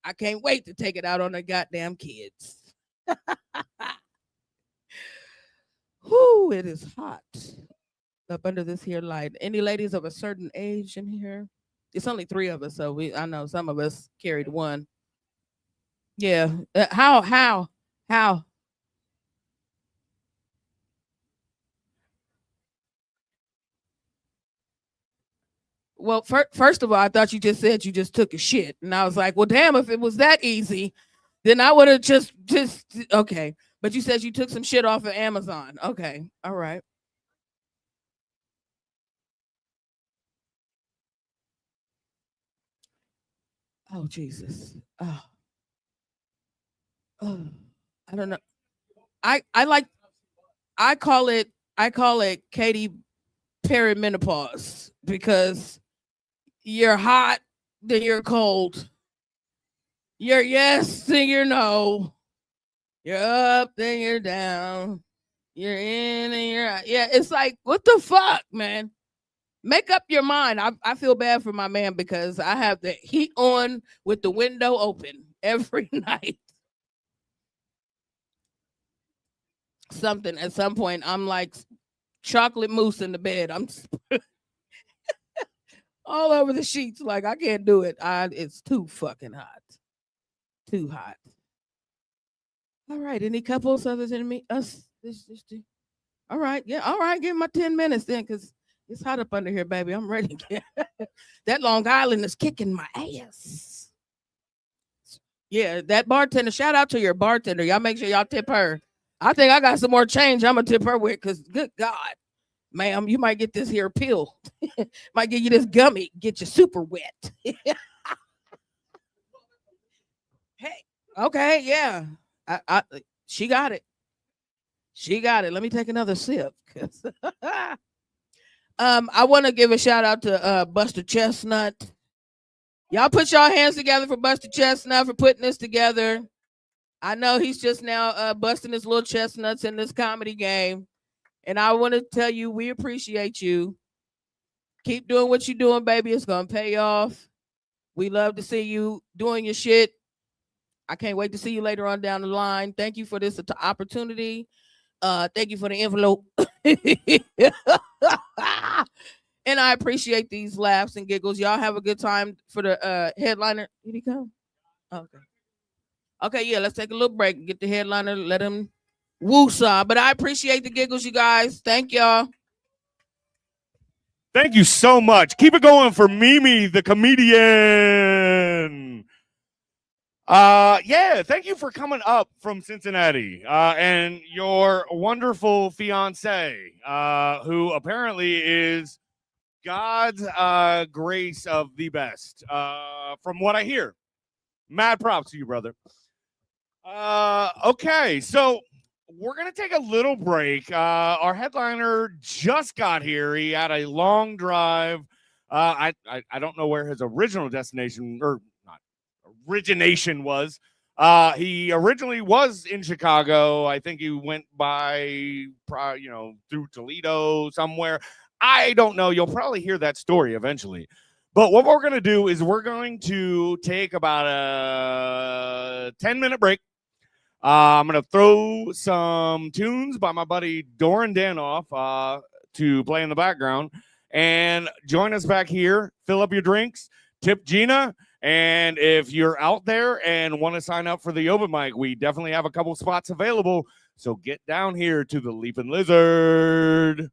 I can't wait to take it out on the goddamn kids. Whoo, it is hot up under this here light. Any ladies of a certain age in here? It's only 3 of us, so I know some of us carried one. Yeah. How? Well, first of all, I thought you just said you just took a shit. And I was like, well, damn, if it was that easy, then I would have just okay. But you said you took some shit off of Amazon. Okay. All right. Oh, Jesus. Oh. I don't know. I call it Katy Perry menopause because you're hot, then you're cold. You're yes, then you're no. You're up, then you're down. You're in and you're out. Yeah, it's like, what the fuck, man? Make up your mind. I feel bad for my man because I have the heat on with the window open every night. Something at some point, I'm like chocolate mousse in the bed. I'm all over the sheets. Like, I can't do it. It's too fucking hot. Too hot. All right. Any couples other than me? Us? This all right. Yeah. All right. Give me my 10 minutes then, because it's hot up under here, baby. I'm ready. That Long Island is kicking my ass. Yeah, that bartender. Shout out to your bartender. Y'all make sure y'all tip her. I think I got some more change I'm going to tip her with, because good God, ma'am, you might get this here pill. Might give you this gummy, get you super wet. Hey, okay, yeah. She got it. She got it. Let me take another sip. I want to give a shout out to Buster Chestnut. Y'all put y'all hands together for Buster Chestnut for putting this together. I know he's just now busting his little chestnuts in this comedy game. And I want to tell you, we appreciate you. Keep doing what you're doing, baby. It's going to pay off. We love to see you doing your shit. I can't wait to see you later on down the line. Thank you for this opportunity. Thank you for the envelope. And I appreciate these laughs and giggles. Y'all have a good time for the headliner. Did he come? Okay. Okay, yeah, let's take a little break and get the headliner. Let him woo-saw. But I appreciate the giggles, you guys. Thank y'all. Thank you so much. Keep it going for Mimi, the comedian. Yeah, thank you for coming up from Cincinnati and your wonderful fiance, who apparently is God's grace of the best, from what I hear. Mad props to you, brother. Okay, so we're going to take a little break. Our headliner just got here. He had a long drive. I don't know where his original destination or not origination was, He originally was in Chicago. I think he went by, through Toledo somewhere. I don't know. You'll probably hear that story eventually. But what we're going to do is we're going to take about a 10-minute break. I'm going to throw some tunes by my buddy Doran Danoff to play in the background. And join us back here. Fill up your drinks. Tip Gina. And if you're out there and want to sign up for the open mic, we definitely have a couple spots available. So get down here to the Leaping Lizard.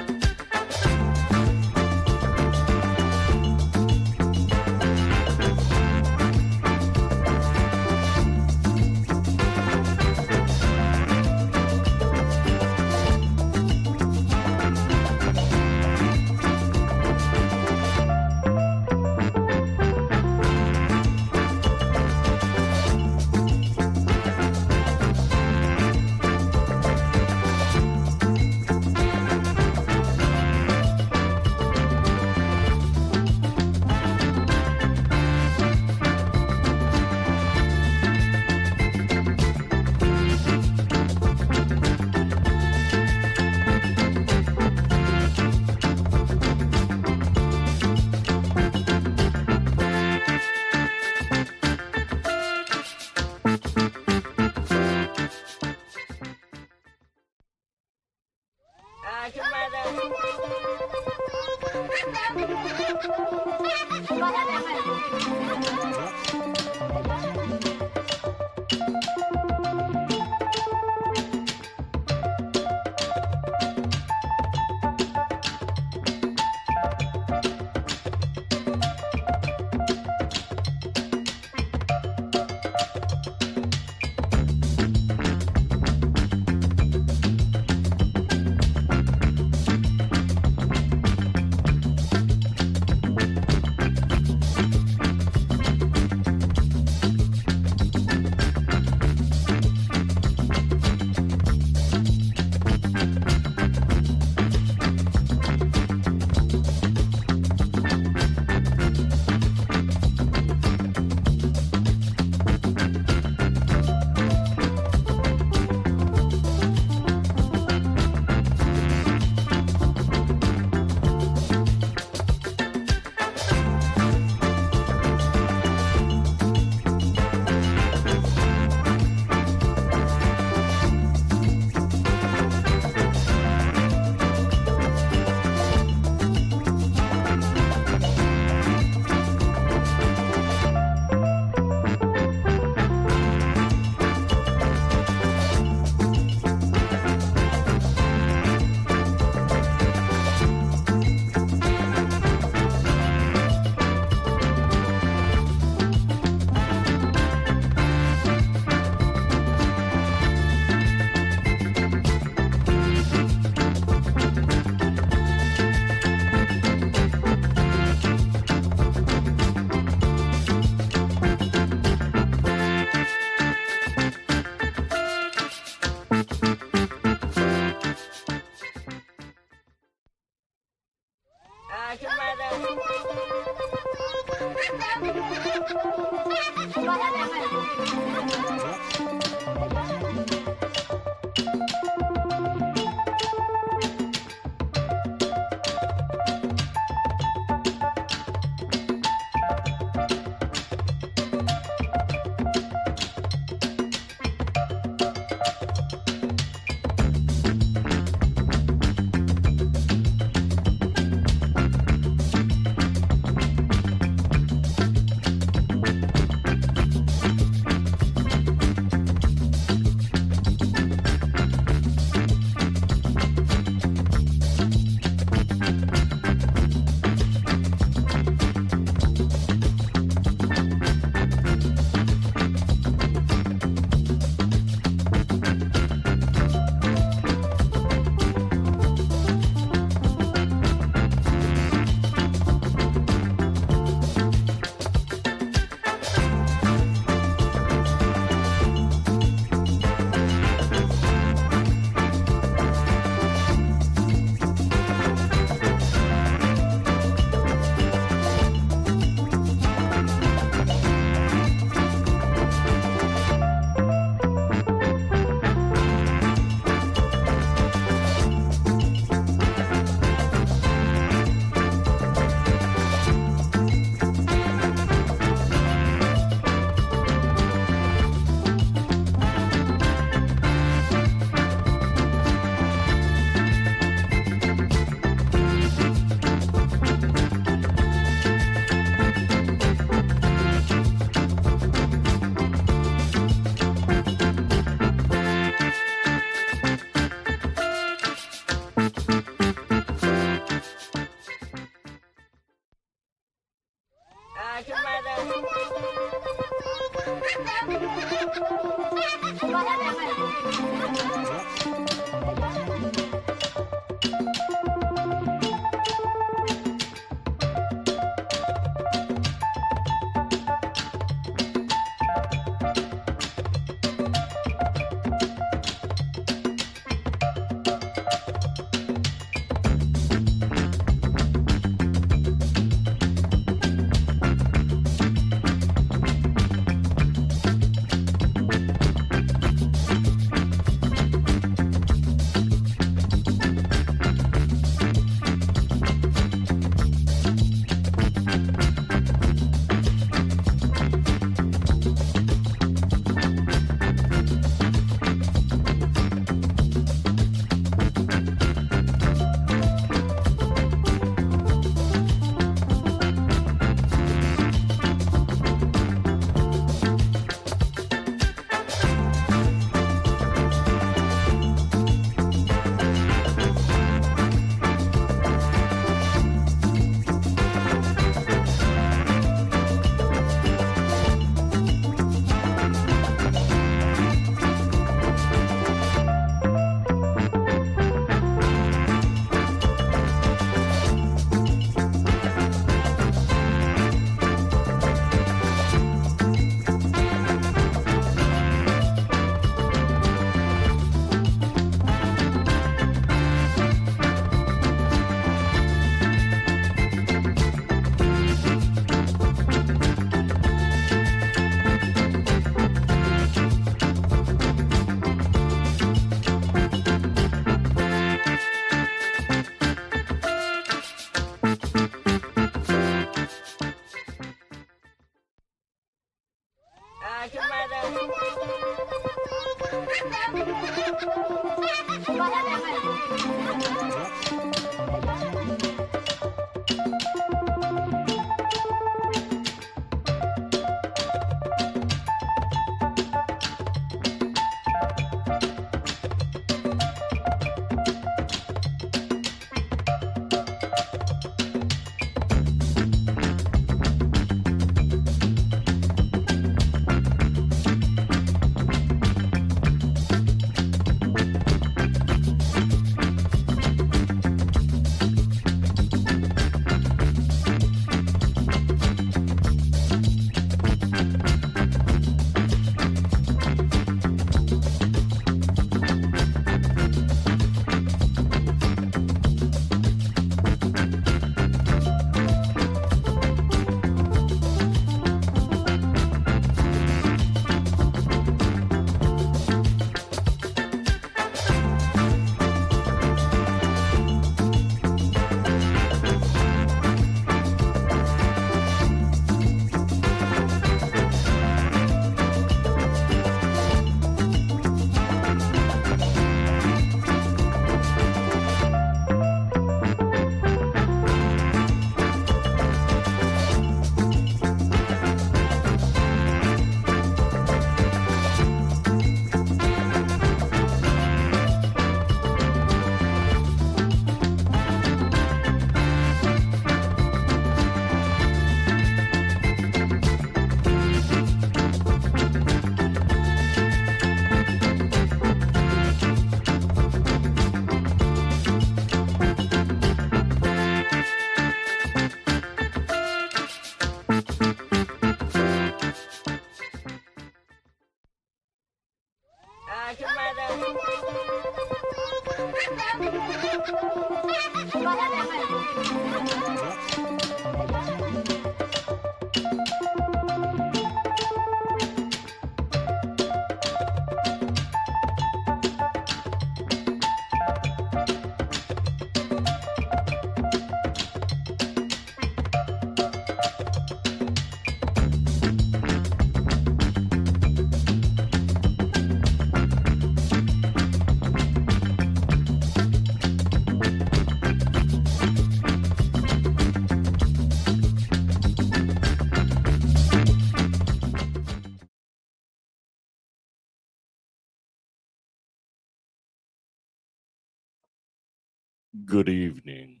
Good evening.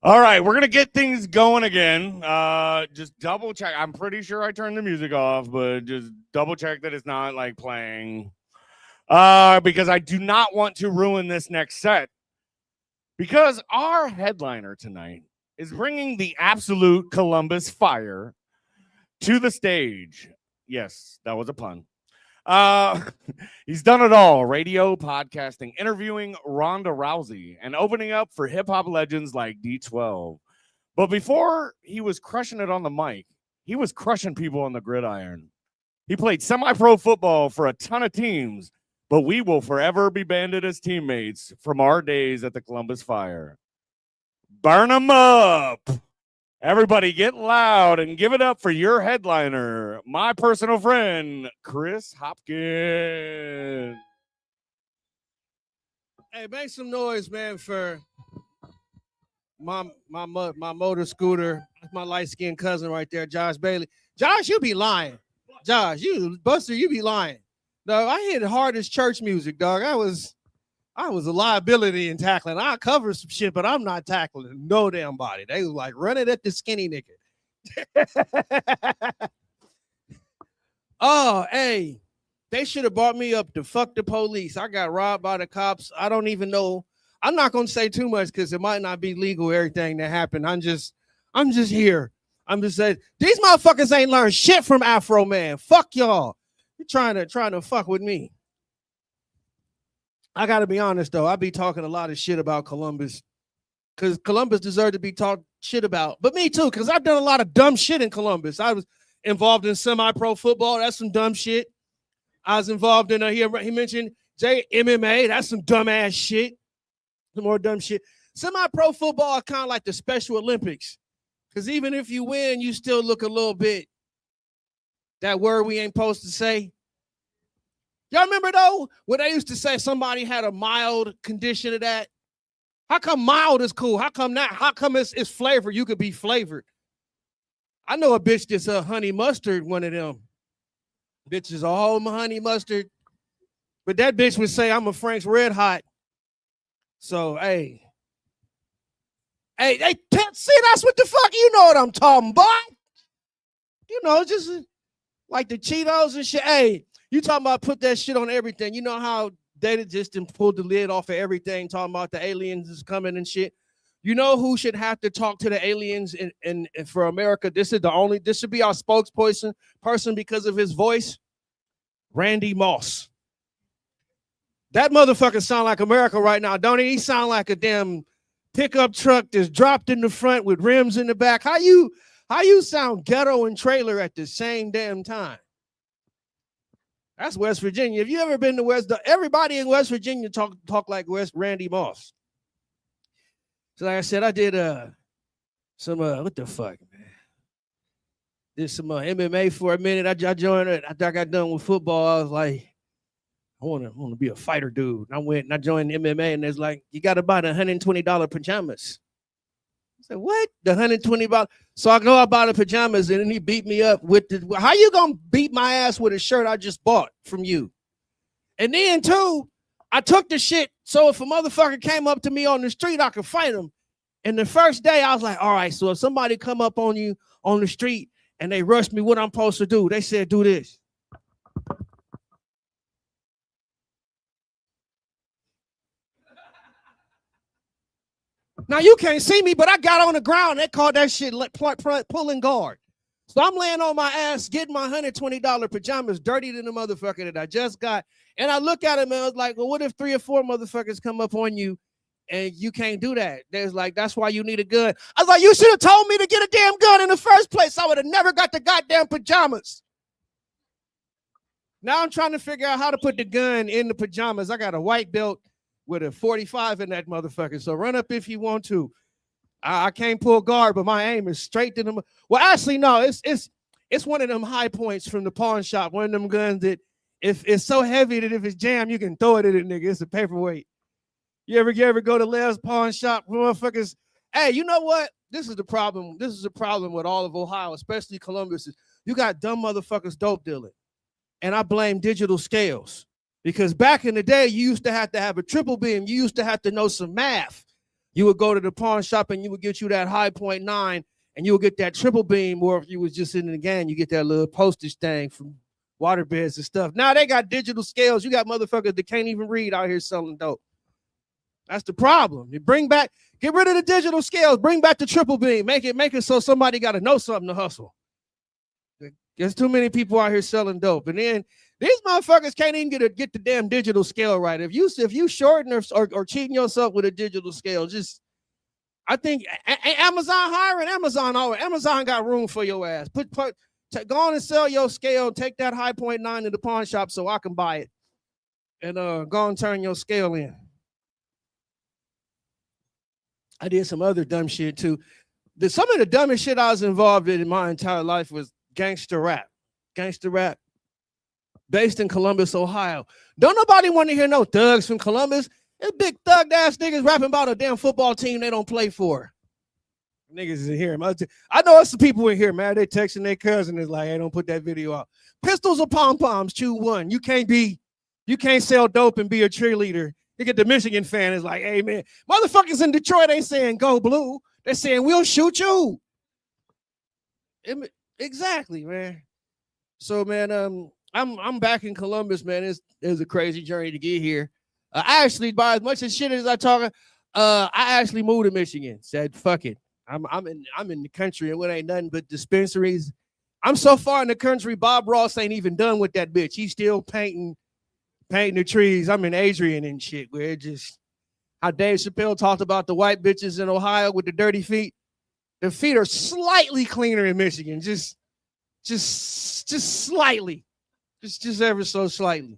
All right, we're gonna get things going again. Just double check. I'm pretty sure I turned the music off, but just double check that it's not like playing. Because I do not want to ruin this next set. Because our headliner tonight is bringing the absolute Columbus fire to the stage. Yes, that was a pun. He's done it all: radio, podcasting, interviewing Ronda Rousey, and opening up for hip hop legends like D12. But before he was crushing it on the mic, he was crushing people on the gridiron. He played semi-pro football for a ton of teams, but we will forever be banded as teammates from our days at the Columbus Fire. Burn 'em up! Everybody get loud and give it up for your headliner, my personal friend, Chris Hopkins. Hey, make some noise, man, for my motor scooter. That's my light-skinned cousin right there, Josh Bailey. Josh, you be lying. Josh, Buster, you be lying. Dog, I hit hard as church music, dog. I was a liability in tackling. I cover some shit, but I'm not tackling no damn body. They was like, run it at the skinny nigga. Oh, hey, they should have brought me up to fuck the police. I got robbed by the cops. I don't even know. I'm not going to say too much because it might not be legal, everything that happened. I'm just here. I'm just saying, these motherfuckers ain't learned shit from Afro Man. Fuck y'all. You're trying to fuck with me. I got to be honest, though. I be talking a lot of shit about Columbus because Columbus deserved to be talked shit about. But me too, because I've done a lot of dumb shit in Columbus. I was involved in semi-pro football. That's some dumb shit. I was involved in, he mentioned MMA. That's some dumbass shit. Some more dumb shit. Semi-pro football is kind of like the Special Olympics. Because even if you win, you still look a little bit, that word we ain't supposed to say. Y'all remember, though, when they used to say somebody had a mild condition of that? How come mild is cool? How come not? How come it's flavored? You could be flavored. I know a bitch that's a honey mustard, one of them. Bitches all honey mustard. But that bitch would say, I'm a Frank's Red Hot. So, hey, see, that's what the fuck, you know what I'm talking about. You know, just like the Cheetos and shit. Hey, you talking about put that shit on everything. You know how they just pulled the lid off of everything, talking about the aliens is coming and shit. You know who should have to talk to the aliens and for America? This should be our spokesperson because of his voice. Randy Moss. That motherfucker sound like America right now, don't he? He sound like a damn pickup truck that's dropped in the front with rims in the back. How you sound ghetto and trailer at the same damn time? That's West Virginia. Have you ever been to everybody in West Virginia talk like Randy Moss. So like I said, I did some what the fuck, man? Did some MMA for a minute. I joined it. After I got done with football, I was like, I want to be a fighter dude. And I went and I joined MMA, and there's like, you got to buy the $120 pajamas. I said, what? The $120? So I go out buy the pajamas, and then he beat me up with how you gonna beat my ass with a shirt I just bought from you? And then too, I took the shit so if a motherfucker came up to me on the street, I could fight him. And the first day I was like, all right, so if somebody come up on you on the street and they rush me, what I'm supposed to do? They said, do this. Now you can't see me, but I got on the ground. They called that shit pulling guard. So I'm laying on my ass, getting my $120 pajamas dirty than the motherfucker that I just got. And I look at him and I was like, well, what if 3 or 4 motherfuckers come up on you and you can't do that? There's like, that's why you need a gun. I was like, you should have told me to get a damn gun in the first place. I would have never got the goddamn pajamas. Now I'm trying to figure out how to put the gun in the pajamas. I got a white belt with a 45 in that motherfucker. So run up if you want to. I can't pull guard, but my aim is straight to them. Well, actually, no, it's one of them high points from the pawn shop. One of them guns that if it's so heavy that if it's jammed, you can throw it at a nigga. It's a paperweight. You ever go to Lev's pawn shop, motherfuckers? Hey, you know what? This is the problem. This is a problem with all of Ohio, especially Columbus. You got dumb motherfuckers dope dealing. And I blame digital scales. Because back in the day, you used to have a triple beam. You used to have to know some math. You would go to the pawn shop and you would get you that high 0.9 and you would get that triple beam, or if you was just in the game, you get that little postage thing from water beds and stuff. Now they got digital scales. You got motherfuckers that can't even read out here selling dope. That's the problem. You get rid of the digital scales, bring back the triple beam, make it so somebody got to know something to hustle. There's too many people out here selling dope. And then these motherfuckers can't even get the damn digital scale right. If you shorten or cheating yourself with a digital scale, I think Amazon hiring Amazon got room for your ass. Go on and sell your scale. Take that high 0.9 to the pawn shop so I can buy it, and go and turn your scale in. I did some other dumb shit too. Some of the dumbest shit I was involved in my entire life was gangster rap. Gangster rap. Based in Columbus, Ohio. Don't nobody want to hear no thugs from Columbus. It's big thugged ass niggas rapping about a damn football team they don't play for. Niggas is in here. I know it's some people in here, man. They texting their cousin. Is like, hey, don't put that video out. Pistols or pom-poms, choose one. You can't sell dope and be a cheerleader. You get the Michigan fan is like, hey, man, motherfuckers in Detroit ain't saying go blue. They're saying we'll shoot you. Exactly, man. So, man, I'm back in Columbus, man. It's a crazy journey to get here. I actually, by as much as shit as I talk, I actually moved to Michigan. Said, fuck it. I'm in the country and it ain't nothing but dispensaries. I'm so far in the country, Bob Ross ain't even done with that bitch. He's still painting the trees. I'm in Adrian and shit, where it just how Dave Chappelle talked about the white bitches in Ohio with the dirty feet. The feet are slightly cleaner in Michigan, just slightly, just ever so slightly.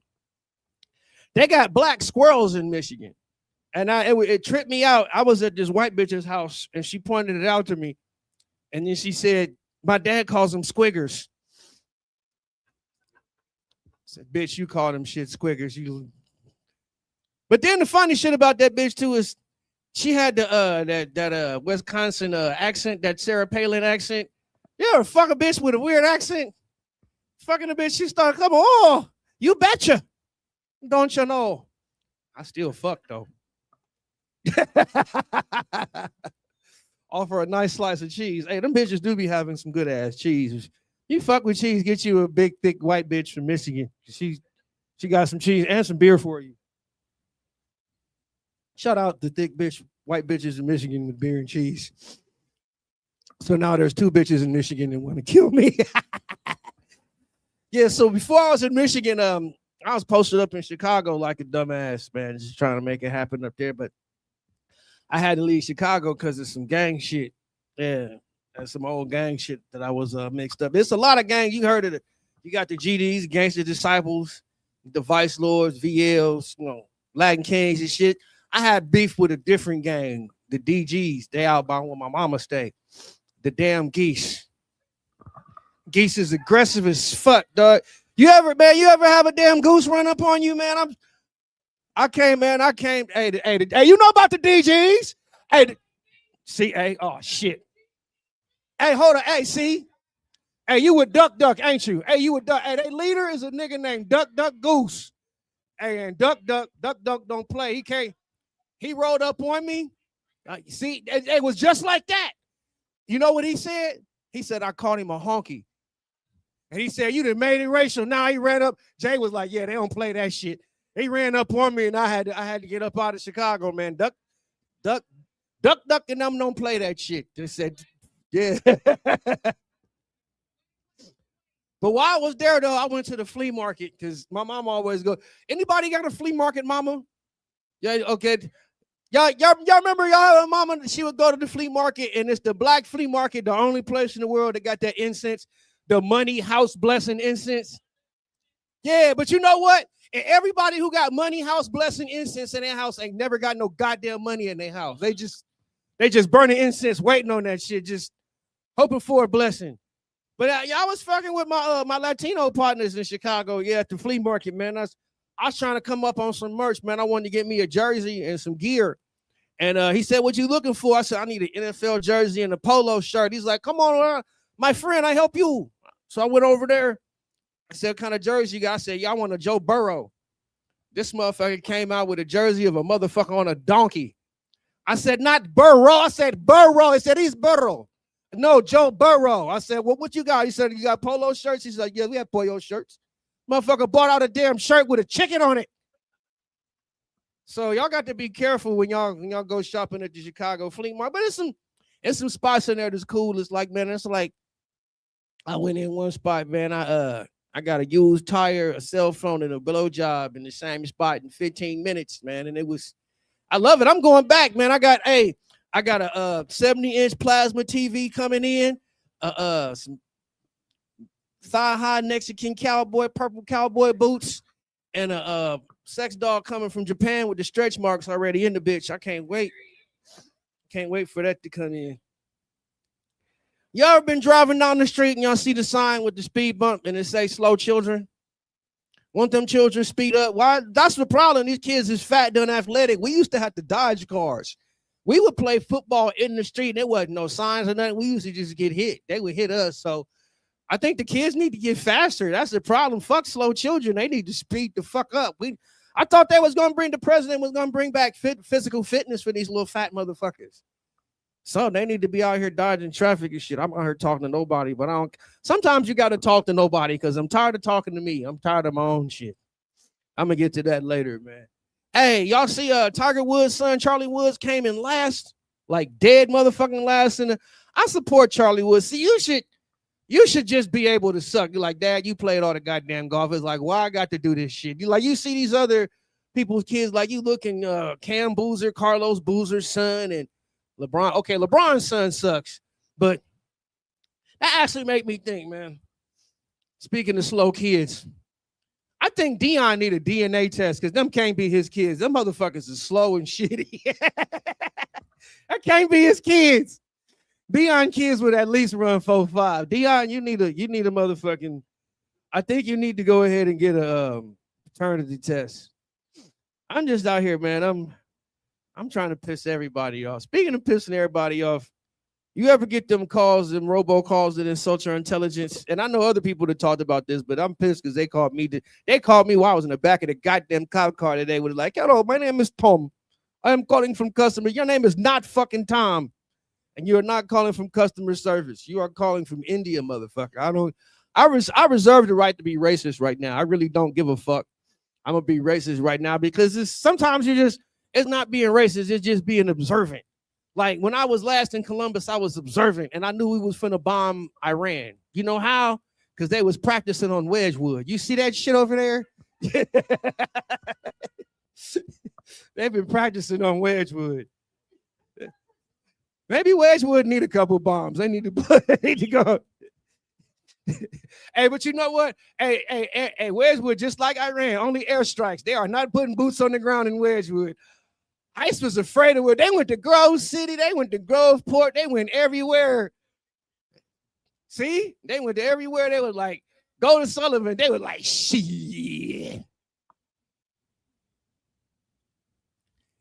They got black squirrels in Michigan, and it tripped me out. I was at this white bitch's house, and she pointed it out to me, and then she said, "My dad calls them squiggers." I said, "Bitch, you call them shit squiggers." But then the funny shit about that bitch too is she had that Wisconsin accent, that Sarah Palin accent. You ever fuck a bitch with a weird accent? Fucking a bitch, she started coming. Oh, you betcha. Don't you know? I still fuck though. Offer a nice slice of cheese. Hey, them bitches do be having some good ass cheese. You fuck with cheese, get you a big, thick white bitch from Michigan. She got some cheese and some beer for you. Shout out the thick bitch, white bitches in Michigan with beer and cheese. So now there's two bitches in Michigan that want to kill me. Yeah, so before I was in Michigan, I was posted up in Chicago like a dumbass, man, just trying to make it happen up there. But I had to leave Chicago because of some gang shit. Yeah, that's some old gang shit that I was mixed up. It's a lot of gang. You heard of it. You got the GDs, Gangster Disciples, the Vice Lords, VLs, Latin Kings and shit. I had beef with a different gang, the DGs. They out by where my mama stayed. The damn Geese. Geese is aggressive as fuck, dog. You ever have a damn goose run up on you, man? I came. Hey, you know about the DGs? Hey, see, hey, oh shit. Hey, hold on. Hey, see? Hey, you with Duck, ain't you? Hey, you with Duck. Hey, their leader is a nigga named Duck Goose. Hey, and Duck don't play. He can't. He rolled up on me. See, it was just like that. You know what he said? He said, I called him a honky. And he said, you done made it racial. Now he ran up. Jay was like, yeah, they don't play that shit. He ran up on me and I had to get up out of Chicago, man. Duck, and them don't play that shit. They said, yeah. But while I was there, though, I went to the flea market because my mom always go, anybody got a flea market, mama? Yeah, okay. Y'all remember y'all mama, she would go to the flea market, and it's the black flea market, the only place in the world that got that incense, the money house blessing incense. Yeah, but you know what? And everybody who got money house blessing incense in their house ain't never got no goddamn money in their house. They just burning incense, waiting on that shit, just hoping for a blessing. But y'all was fucking with my Latino partners in Chicago, yeah, at the flea market, man. I was trying to come up on some merch, man. I wanted to get me a jersey and some gear. And he said, what you looking for? I said, I need an NFL jersey and a polo shirt. He's like, come on, my friend, I help you. So I went over there. I said, what kind of jersey you got? I said, yeah, I want a Joe Burrow. This motherfucker came out with a jersey of a motherfucker on a donkey. I said, not Burrow. I said, Burrow. He said, he's Burrow. No, Joe Burrow. I said, well, what you got? He said, you got polo shirts? He's like, yeah, we have polo shirts. Motherfucker bought out a damn shirt with a chicken on it. So y'all got to be careful when y'all go shopping at the Chicago flea market. But it's some spots in there that's cool. It's like, man, it's like I went in one spot, man. I got a used tire, a cell phone, and a blowjob in the same spot in 15 minutes, man. And I love it. I'm going back, man. I got a 70-inch plasma TV coming in, some thigh-high Mexican purple cowboy boots, and a sex doll coming from Japan with the stretch marks already in the bitch. I can't wait. Can't wait for that to come in. Y'all ever been driving down the street and y'all see the sign with the speed bump and it say slow children? Want them children speed up? Why? That's the problem. These kids is fat and athletic. We used to have to dodge cars. We would play football in the street and there wasn't no signs or nothing. We used to just get hit. They would hit us. So I think the kids need to get faster. That's the problem. Fuck slow children. They need to speed the fuck up. I thought the president was going to bring back physical fitness for these little fat motherfuckers. So they need to be out here dodging traffic and shit. I'm out here talking to nobody, but sometimes you got to talk to nobody because I'm tired of talking to me. I'm tired of my own shit. I'm going to get to that later, man. Hey, y'all see Tiger Woods' son, Charlie Woods, came in last, like dead motherfucking last. I support Charlie Woods. See, you should just be able to suck. You're like, Dad, you played all the goddamn golf. It's like, why I got to do this shit? You see these other people's kids, like you looking Cam Boozer, Carlos Boozer's son, and LeBron. Okay, LeBron's son sucks, but that actually made me think, man. Speaking of slow kids, I think Dion need a DNA test because them can't be his kids. Them motherfuckers are slow and shitty. That can't be his kids. Dion kids would at least run 4.5. Dion, you need a motherfucking. I think you need to go ahead and get a paternity test. I'm just out here, man. I'm trying to piss everybody off. Speaking of pissing everybody off, you ever get them calls, them robocalls that insult your intelligence? And I know other people that talked about this, but I'm pissed because they called me while I was in the back of the goddamn cop car today. Was like, hello, my name is Tom. I am calling from customer. Your name is not fucking Tom. And you're not calling from customer service. You are calling from India, motherfucker. I reserve the right to be racist right now. I really don't give a fuck. I'm gonna be racist right now because sometimes it's not being racist, it's just being observant. Like when I was last in Columbus, I was observant and I knew we was finna bomb Iran. You know how? Because they was practicing on Wedgwood. You see that shit over there? They've been practicing on Wedgwood. Maybe Wedgwood need a couple bombs. They need to go. Hey, but you know what? Hey, Wedgwood, just like Iran, only airstrikes. They are not putting boots on the ground in Wedgwood. ICE was afraid of it. They went to Grove City. They went to Groveport. They went everywhere. See? They went to everywhere. They were like, go to Sullivan. They were like, shit.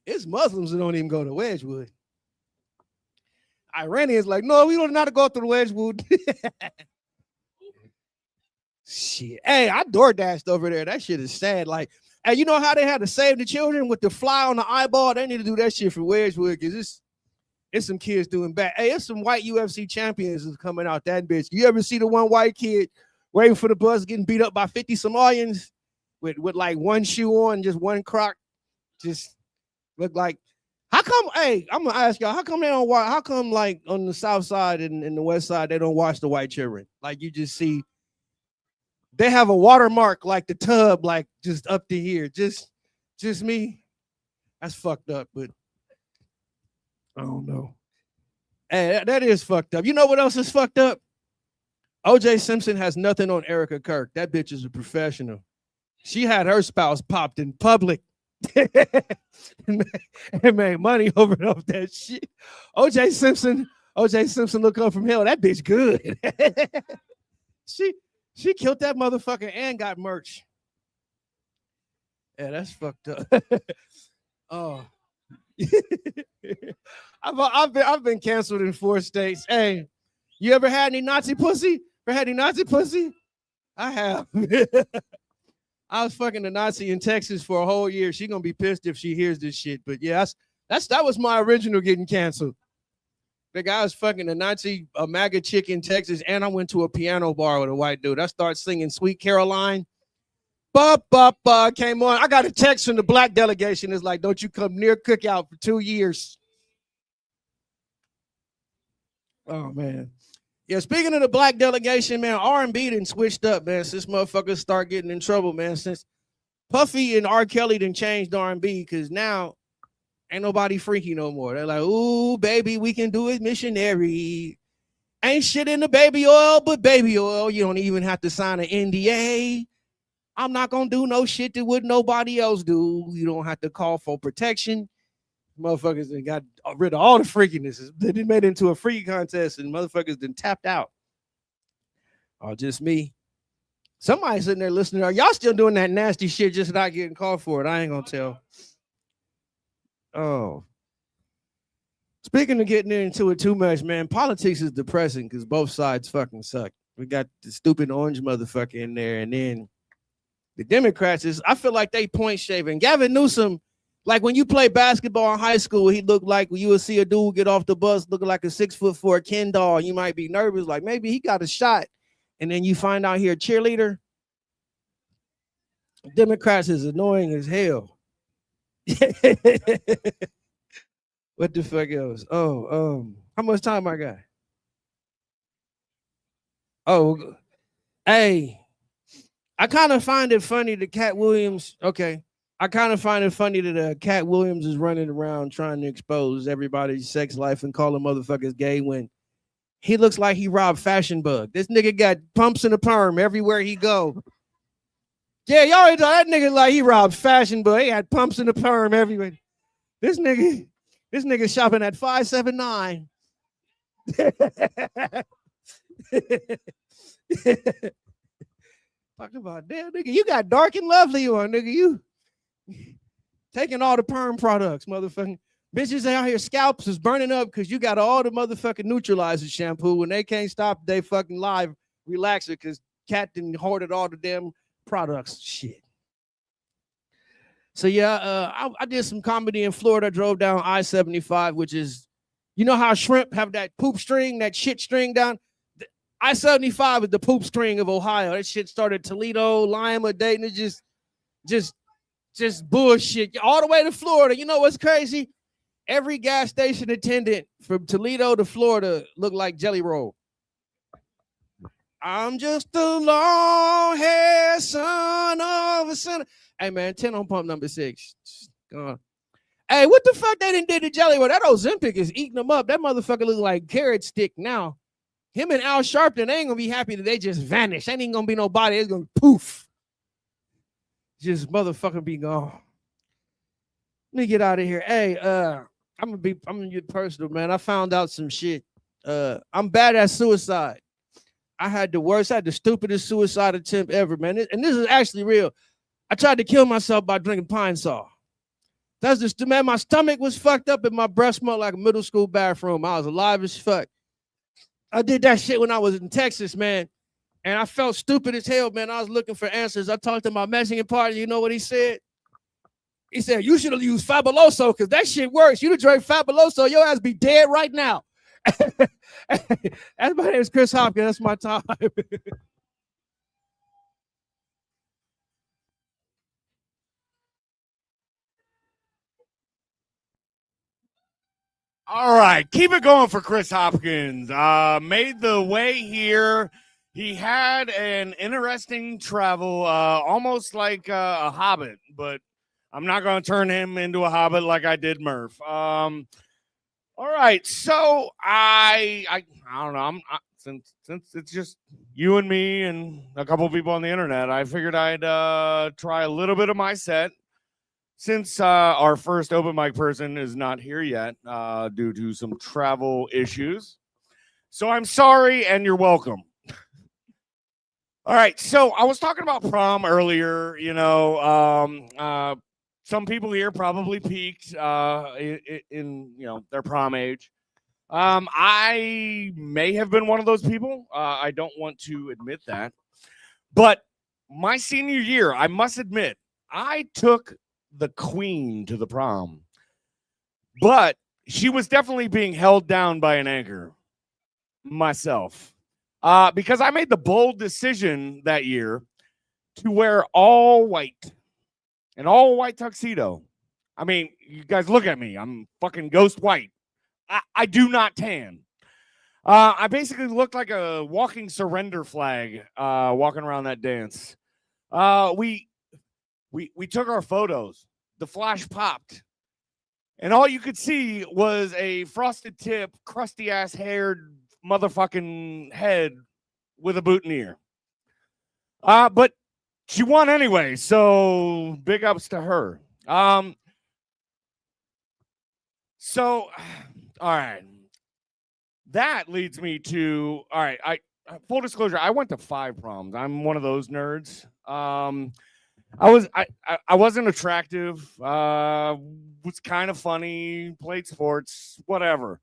It's Muslims that don't even go to Wedgwood. Iranians like, no, we don't know how to go through Wedgwood. Shit. Hey, I door dashed over there. That shit is sad. Like, hey, you know how they had to save the children with the fly on the eyeball? They need to do that shit for Wedgwood because it's some kids doing bad. Hey, it's some white UFC champions is coming out that bitch. You ever see the one white kid waiting for the bus getting beat up by 50 Somalians with like one shoe on, just one croc? Just look like. How come, hey, I'm going to ask y'all, how come they don't watch, how come like on the south side and the west side, they don't watch the white children? Like you just see, they have a watermark like the tub, like just up to here. Just me. That's fucked up, but I don't know. Hey, that is fucked up. You know what else is fucked up? OJ Simpson has nothing on Erica Kirk. That bitch is a professional. She had her spouse popped in public. and made money over and off that shit. OJ Simpson look up from hell. That bitch good. She killed that motherfucker and got merch. Yeah, that's fucked up. Oh, I've been canceled in 4 states. Hey, you ever had any Nazi pussy? I have. I was fucking a Nazi in Texas for a whole year. She gonna be pissed if she hears this shit. But yeah, That was my original getting canceled. The guy was fucking a Nazi, a MAGA chick in Texas, and I went to a piano bar with a white dude. I started singing Sweet Caroline. Came on. I got a text from the black delegation. It's like, don't you come near Cookout for 2 years. Oh, man. Yeah, speaking of the black delegation, man, R&B done switched up, man, since motherfuckers start getting in trouble, man. Since Puffy and R. Kelly done changed R&B, because now ain't nobody freaky no more. They're like, ooh, baby, we can do it missionary. Ain't shit in the baby oil but baby oil. You don't even have to sign an NDA. I'm not going to do no shit that would nobody else do. You don't have to call for protection. Motherfuckers done got rid of all the freakinesses. They done made it into a freaky contest and motherfuckers done tapped out. Oh, just me. Somebody sitting there listening. Are y'all still doing that nasty shit just not getting called for it? I ain't going to tell. Oh. Speaking of getting into it too much, man, politics is depressing because both sides fucking suck. We got the stupid orange motherfucker in there, and then the Democrats I feel like they point shaving. Gavin Newsom, like when you play basketball in high school, he looked like you would see a dude get off the bus looking like a 6'4" Ken doll. You might be nervous, like maybe he got a shot. And then you find out here a cheerleader. Democrats is annoying as hell. What the fuck else? Oh, how much time I got? Oh, hey, I kind of find it funny that Cat Williams. Okay, I kind of find it funny that Cat Williams is running around trying to expose everybody's sex life and calling motherfuckers gay when he looks like he robbed Fashion Bug. This nigga got pumps in a perm everywhere he go. Yeah, y'all know that nigga like he robbed Fashion Bug. He had pumps in the perm everywhere. This nigga shopping at 579. Talking about, damn nigga, you got Dark and Lovely on, nigga. You taking all the perm products, motherfucking bitches out here. Scalps is burning up because you got all the motherfucking neutralizer shampoo when they can't stop they fucking live relaxer because Cat didn't hoarded all the damn products. Shit. So yeah, I did some comedy in Florida. I drove down I-75, which is, you know how shrimp have that poop string, that shit string down? I-75 is the poop string of Ohio. That shit started Toledo, Lima, Dayton. It's just bullshit. All the way to Florida. You know what's crazy? Every gas station attendant from Toledo to Florida looked like Jelly Roll. I'm just a long-haired son of a son. Hey, man, 10 on pump number 6. Hey, what the fuck they done did to Jelly Roll? That Ozempic is eating them up. That motherfucker looks like carrot stick now. Him and Al Sharpton, they ain't gonna be happy that they just vanish. Ain't even gonna be nobody. It's gonna poof. Just motherfucking be gone. Let me get out of here. Hey, I'm gonna get personal, man. I found out some shit. I'm bad at suicide. I had the stupidest suicide attempt ever, man. And this is actually real. I tried to kill myself by drinking Pine Sol. That's just, man, my stomach was fucked up and my breath smelled like a middle school bathroom. I was alive as fuck. I did that shit when I was in Texas, man. And I felt stupid as hell, man. I was looking for answers. I talked to my Mexican partner. You know what he said? He said, you should have used Fabuloso because that shit works. You'd have drank Fabuloso, your ass be dead right now. My name is Chris Hopkins. That's my time. All right, keep it going for Chris Hopkins. Made the way here. He had an interesting travel, almost like a hobbit, but I'm not going to turn him into a hobbit like I did Murph. All right, so I don't know. Since it's just you and me and a couple of people on the internet, I figured I'd try a little bit of my set. Since our first open mic person is not here yet due to some travel issues. So I'm sorry and you're welcome. All right, so I was talking about prom earlier. You know, some people here probably peaked in their prom age. I may have been one of those people. I don't want to admit that. But my senior year, I must admit, I took the queen to the prom. But she was definitely being held down by an anchor, myself. Because I made the bold decision that year to wear all white, an all white tuxedo. I mean, you guys look at me. I'm fucking ghost white. I do not tan. I basically looked like a walking surrender flag walking around that dance. We took our photos. The flash popped. And all you could see was a frosted tip, crusty ass haired motherfucking head with a boutonniere. But she won anyway, so big ups to her. So, all right. That leads me to, all right, full disclosure, I went to 5 proms. I'm one of those nerds. I wasn't attractive, was kind of funny, played sports, whatever.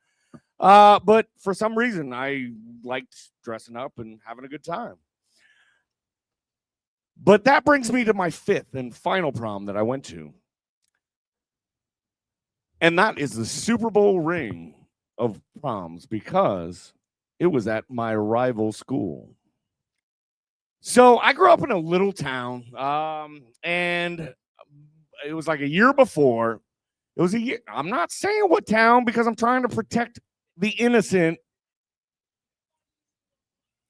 But for some reason, I liked dressing up and having a good time. But that brings me to my 5th and final prom that I went to. And that is the Super Bowl ring of proms because it was at my rival school. So I grew up in a little town, and it was like a year before. It was a year. I'm not saying what town because I'm trying to protect the innocent.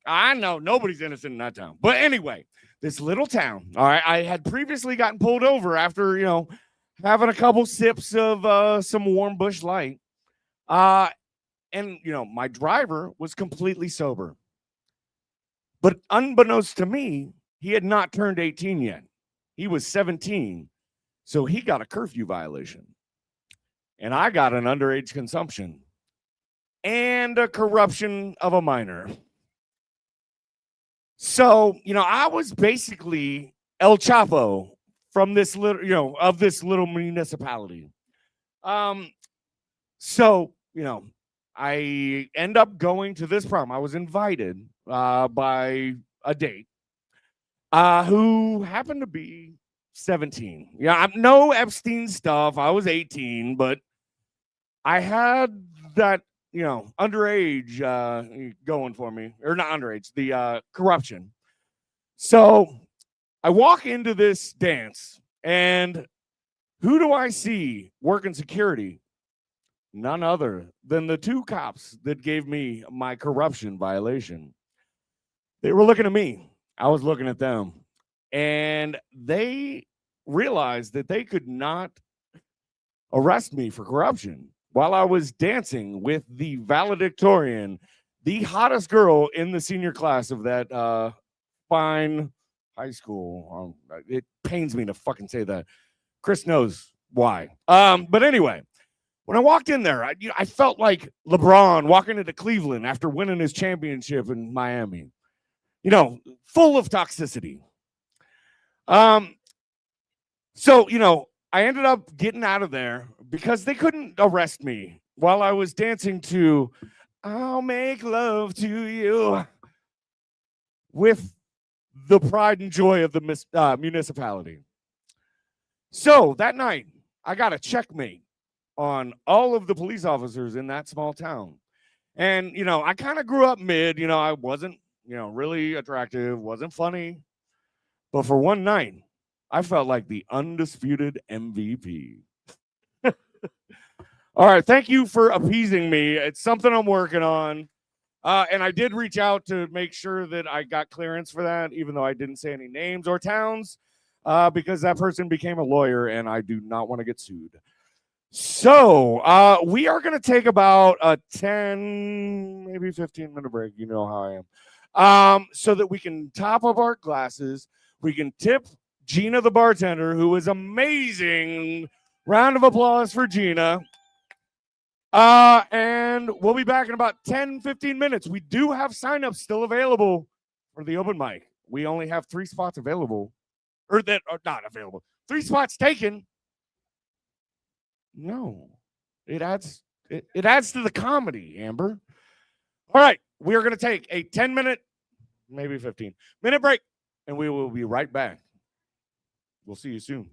I know nobody's innocent in that town. But anyway, this little town. All right. I had previously gotten pulled over after, having a couple sips of some warm Busch Light. And, my driver was completely sober. But unbeknownst to me, he had not turned 18 yet. He was 17. So he got a curfew violation. And I got an underage consumption and a corruption of a minor. So, I was basically El Chapo from this little, of this little municipality. So, I end up going to this prom. I was invited by a date who happened to be 17. Yeah, I'm no Epstein stuff. I was 18, but I had that, underage going for me, or not underage, the corruption. So I walk into this dance, and who do I see working security? None other than the 2 cops that gave me my corruption violation. They were looking at me. I was looking at them. And they realized that they could not arrest me for corruption while I was dancing with the valedictorian, the hottest girl in the senior class of that fine high school. It pains me to fucking say that. Chris knows why. But anyway, when I walked in there, I felt like LeBron walking into Cleveland after winning his championship in Miami. Full of toxicity. So, I ended up getting out of there because they couldn't arrest me while I was dancing to I'll Make Love to You with the pride and joy of the municipality. So that night, I got a checkmate on all of the police officers in that small town. And, I kind of grew up mid, I wasn't, really attractive, wasn't funny. But for one night, I felt like the undisputed MVP. All right, thank you for appeasing me. It's something I'm working on. And I did reach out to make sure that I got clearance for that, even though I didn't say any names or towns, because that person became a lawyer and I do not want to get sued. So we are going to take about a 10, maybe 15-minute break. You know how I am. So that we can top up our glasses. We can tip Gina, the bartender, who is amazing. Round of applause for Gina. And we'll be back in about 10, 15 minutes. We do have signups still available for the open mic. We only have 3 spots available, or that are not available. 3 spots taken. No, it adds to the comedy, Amber. All right, we are going to take a 10-minute, maybe 15-minute break, and we will be right back. We'll see you soon.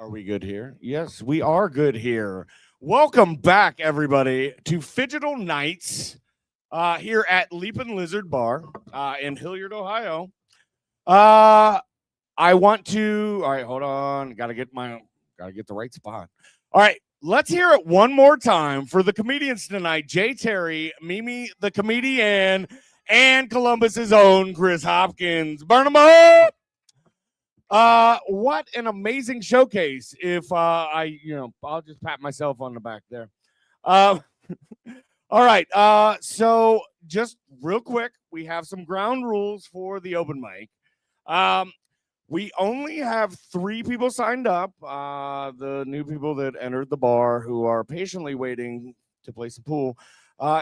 Are we good here? Yes, we are good here. Welcome back, everybody, to Phygital Nights here at Leapin' Lizard Bar in Hilliard, Ohio. I want to. All right, hold on. Gotta get the right spot. All right, let's hear it one more time for the comedians tonight: Jay Terry, Mimi the Comedienne, and Columbus's own Chris Hopkins. Burn them up! What an amazing showcase. If I'll just pat myself on the back there. All right. So just real quick, we have some ground rules for the open mic. We only have 3 people signed up. The new people that entered the bar who are patiently waiting to play some pool.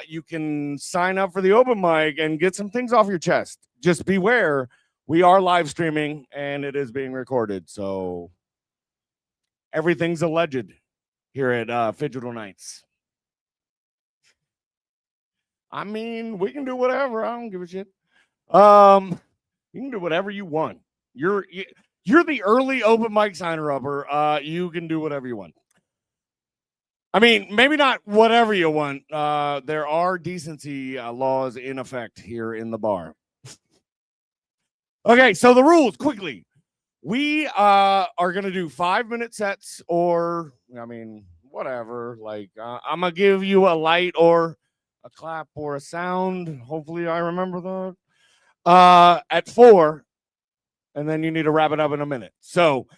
You can sign up for the open mic and get some things off your chest. Just beware. We are live streaming and it is being recorded. So everything's alleged here at Phygital Nights. I mean, we can do whatever. I don't give a shit. You can do whatever you want. You're the early open mic signer upper. You can do whatever you want. I mean, maybe not whatever you want. There are decency laws in effect here in the bar. Okay, so the rules quickly. We are gonna do 5-minute sets, or I mean, whatever. Like, I'm gonna give you a light or a clap or a sound. Hopefully, I remember that. At 4, and then you need to wrap it up in a minute. So,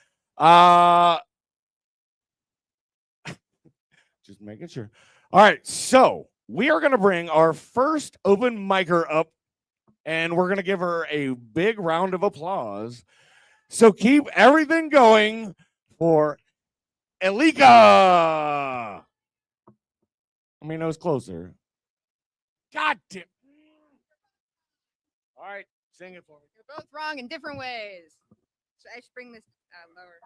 just making sure. All right, so we are gonna bring our first open micer up. And we're going to give her a big round of applause. So keep everything going for Elika. I mean, it was closer. God damn. All right, sing it for me. You're both wrong in different ways. So I should bring this lower.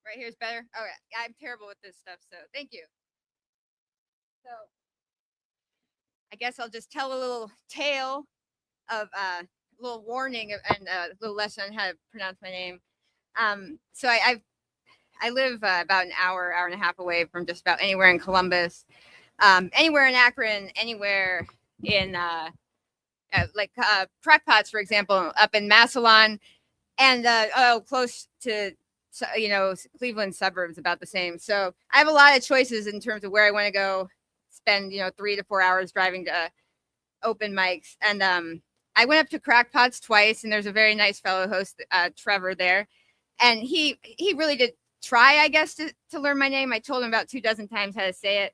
Right here's better. Oh, yeah, I'm terrible with this stuff, so thank you. So I guess I'll just tell a little tale of a little warning and a little lesson on how to pronounce my name. So I live about an hour and a half away from just about anywhere in Columbus, anywhere in Akron, anywhere in Crackpots, for example, up in Massillon, and close to Cleveland suburbs, about the same. So I have a lot of choices in terms of where I want to go spend 3 to 4 hours driving to open mics. And I went up to Crackpots twice, and there's a very nice fellow host, Trevor, there, and he really did try, I guess, to learn my name. I told him about 24 times how to say it,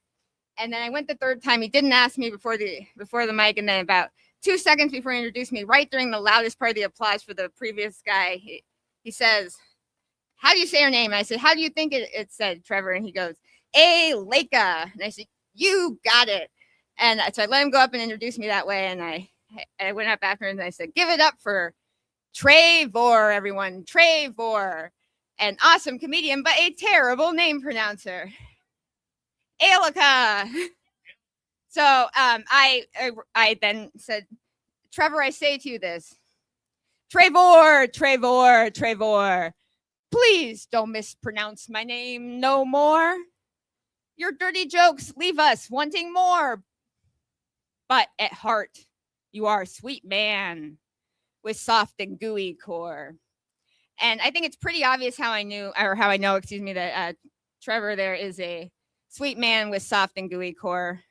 and then I went the 3rd time. He didn't ask me before the mic, and then about 2 seconds before he introduced me, right during the loudest part of the applause for the previous guy, he says, "How do you say your name?" And I said, "How do you think it said, Trevor?" And he goes, "Elika." And I said, "You got it." And so I let him go up and introduce me that way. And I went up after him and I said, "Give it up for Trevor, everyone. Trevor, an awesome comedian, but a terrible name pronouncer. Elika." So I then said, "Trevor, I say to you this. Trevor, Trevor, Trevor. Please don't mispronounce my name no more. Your dirty jokes leave us wanting more. But at heart, you are a sweet man with soft and gooey core." And I think it's pretty obvious how I know, that Trevor there is a sweet man with soft and gooey core.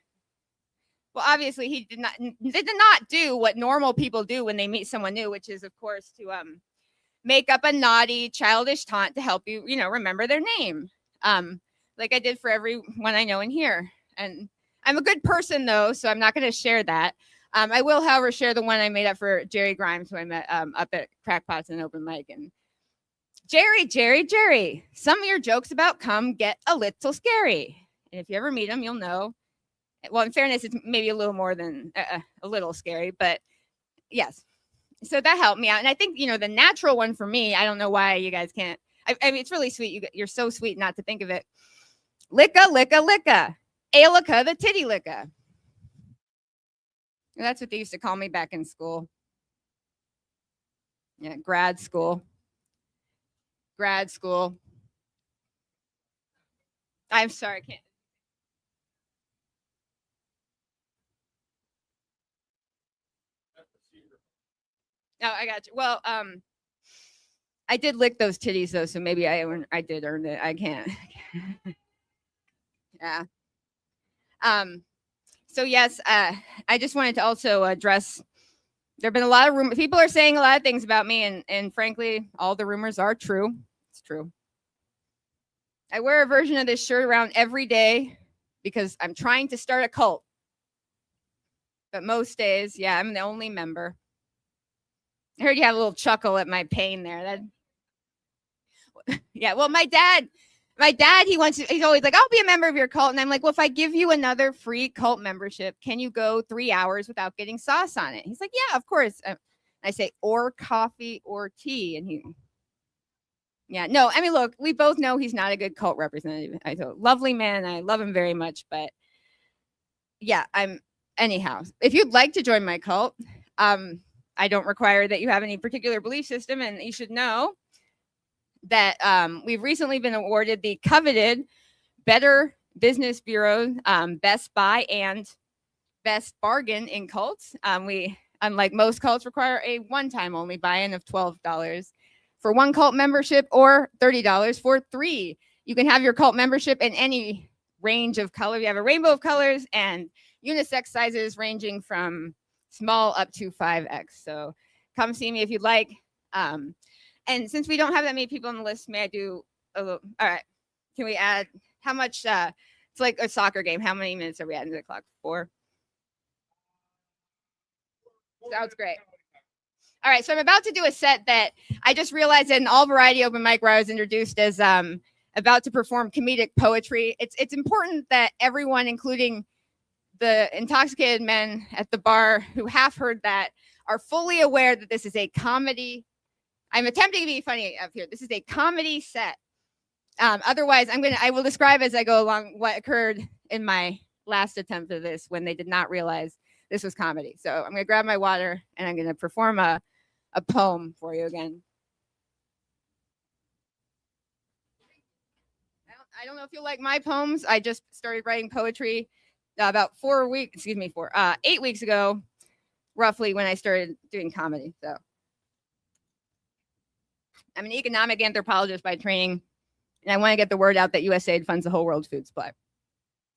Well, obviously, he did not do what normal people do when they meet someone new, which is, of course, to make up a naughty, childish taunt to help you, remember their name. Like I did for everyone I know in here. And I'm a good person, though, so I'm not going to share that. I will, however, share the one I made up for Jerry Grimes, who I met up at Crackpots and Open Mic. And Jerry, some of your jokes about cum get a little scary. And if you ever meet him, you'll know. Well, in fairness, it's maybe a little more than a little scary, but yes. So that helped me out. And I think, the natural one for me, I don't know why you guys can't. I mean, it's really sweet. You're so sweet not to think of it. Licka, licka, licka. Elika the titty licka. That's what they used to call me back in school. Yeah, grad school. grad school. I'm sorry, I can't. No, I got you. Well, I did lick those titties though, so maybe I did earn it. I can't. Yeah. So yes, I just wanted to also address. There have been a lot of rumors. People are saying a lot of things about me, and frankly, all the rumors are true. It's true. I wear a version of this shirt around every day because I'm trying to start a cult. But most days, yeah, I'm the only member. I heard you have a little chuckle at my pain there. Yeah, well, my dad, he's always like, I'll be a member of your cult. And I'm like, well, if I give you another free cult membership, can you go 3 hours without getting sauce on it? He's like, yeah, of course. I say, or coffee or tea. And yeah, no, I mean, look, we both know he's not a good cult representative. I thought, lovely man. I love him very much. But yeah, anyhow, if you'd like to join my cult, I don't require that you have any particular belief system. And you should know that we've recently been awarded the coveted Better Business Bureau Best Buy and Best Bargain in cults. We, unlike most cults, require a one-time only buy-in of $12 for one cult membership or $30 for 3. You can have your cult membership in any range of color. We have a rainbow of colors and unisex sizes ranging from small up to 5X. So come see me if you'd like. And since we don't have that many people on the list, may I do a little? All right. Can we add how much? It's like a soccer game. How many minutes are we adding to the clock? 4. Sounds great. All right. So I'm about to do a set that I just realized that in all variety open mic where I was introduced as about to perform comedic poetry. It's important that everyone, including the intoxicated men at the bar who half heard that, are fully aware that this is a comedy. I'm attempting to be funny up here. This is a comedy set. Otherwise, I will describe as I go along what occurred in my last attempt at this when they did not realize this was comedy. So I'm going to grab my water and I'm going to perform a poem for you again. I don't know if you like my poems. I just started writing poetry about 8 weeks ago, roughly, when I started doing comedy. So I'm an economic anthropologist by training, and I want to get the word out that USAID funds the whole world's food supply.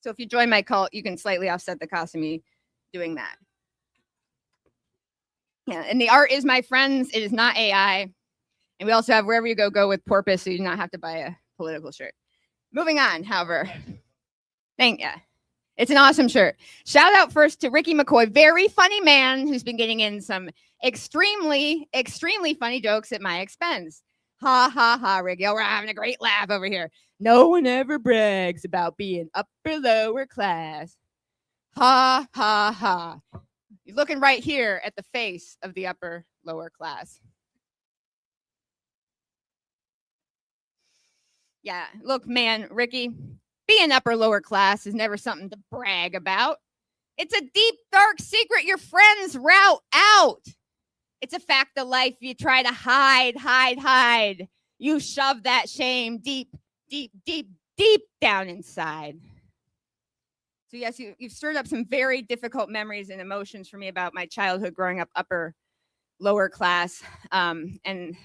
So if you join my cult, you can slightly offset the cost of me doing that. Yeah, and the art is my friends. It is not AI. And we also have wherever you go with porpoise, so you do not have to buy a political shirt. Moving on, however. Thank you. It's an awesome shirt. Shout out first to Ricky McCoy, very funny man who's been getting in some extremely, extremely funny jokes at my expense. Ha, ha, ha, Ricky. Oh, we're having a great laugh over here. No one ever brags about being upper lower class. Ha, ha, ha. You're looking right here at the face of the upper lower class. Yeah, look, man, Ricky, being upper lower class is never something to brag about. It's a deep, dark secret your friends rout out. It's a fact of life you try to hide. You shove that shame deep, deep, deep, deep down inside. So yes, you've stirred up some very difficult memories and emotions for me about my childhood growing up upper, lower class, and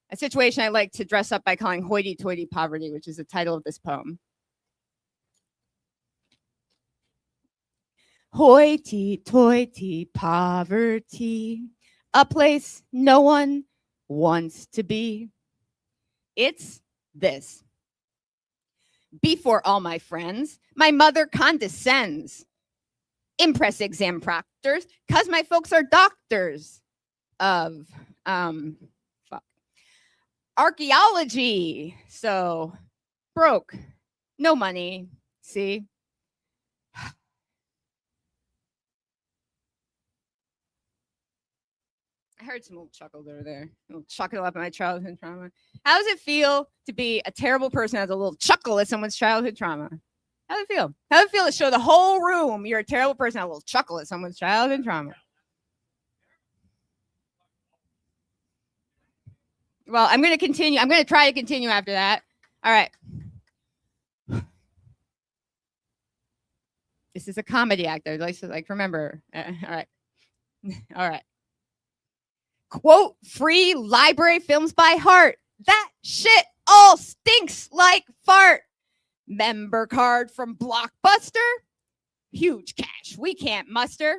a situation I like to dress up by calling hoity-toity poverty, which is the title of this poem. Hoity-toity poverty, a place no one wants to be. It's this. Before all my friends, my mother condescends. Impress exam proctors, cause my folks are doctors of archaeology. So broke, no money. See? I heard some little chuckles over there. A little chuckle up at my childhood trauma. How does it feel to be a terrible person who has a little chuckle at someone's childhood trauma? How does it feel? How does it feel to show the whole room you're a terrible person, a little chuckle at someone's childhood trauma? Well, I'm going to continue. I'm going to try to continue after that. All right. This is a comedy act. I'd like to remember. All right. All right. Quote, free library films by heart. That shit all stinks like fart. Member card from Blockbuster. Huge cash we can't muster.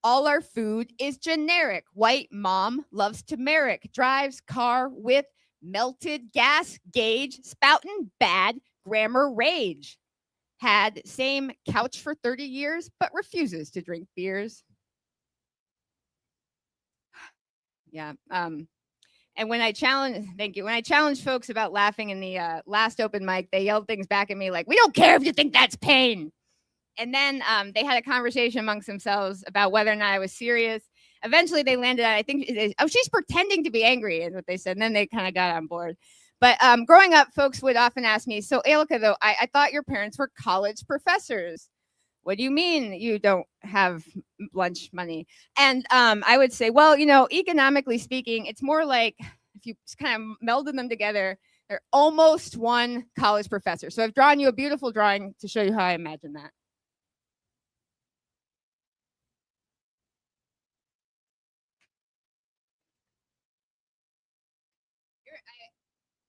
All our food is generic. White mom loves turmeric. Drives car with melted gas gauge. Spouting bad grammar rage. Had same couch for 30 years, but refuses to drink beers. Yeah. And when I challenge folks about laughing in the last open mic, they yelled things back at me like, "We don't care if you think that's pain." And then they had a conversation amongst themselves about whether or not I was serious. Eventually, they landed at, I think, oh, she's pretending to be angry, is what they said. And then they kind of got on board. But growing up, folks would often ask me, so Ailica, though, I thought your parents were college professors. What do you mean you don't have lunch money? And I would say, well, you know, economically speaking, it's more like if you just kind of melded them together, they're almost one college professor. So I've drawn you a beautiful drawing to show you how I imagine that.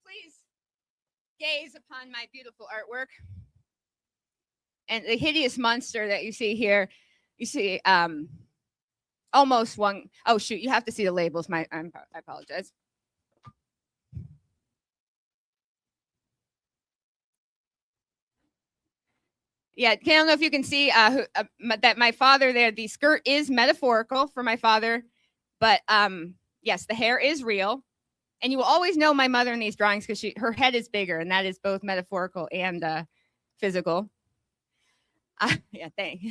Please gaze upon my beautiful artwork. And the hideous monster that you see here, you see almost one. Oh, shoot, you have to see the labels. I apologize. Yeah, I don't know if you can see that my father there, the skirt is metaphorical for my father. But yes, the hair is real. And you will always know my mother in these drawings because her head is bigger, and that is both metaphorical and physical. Yeah, thanks.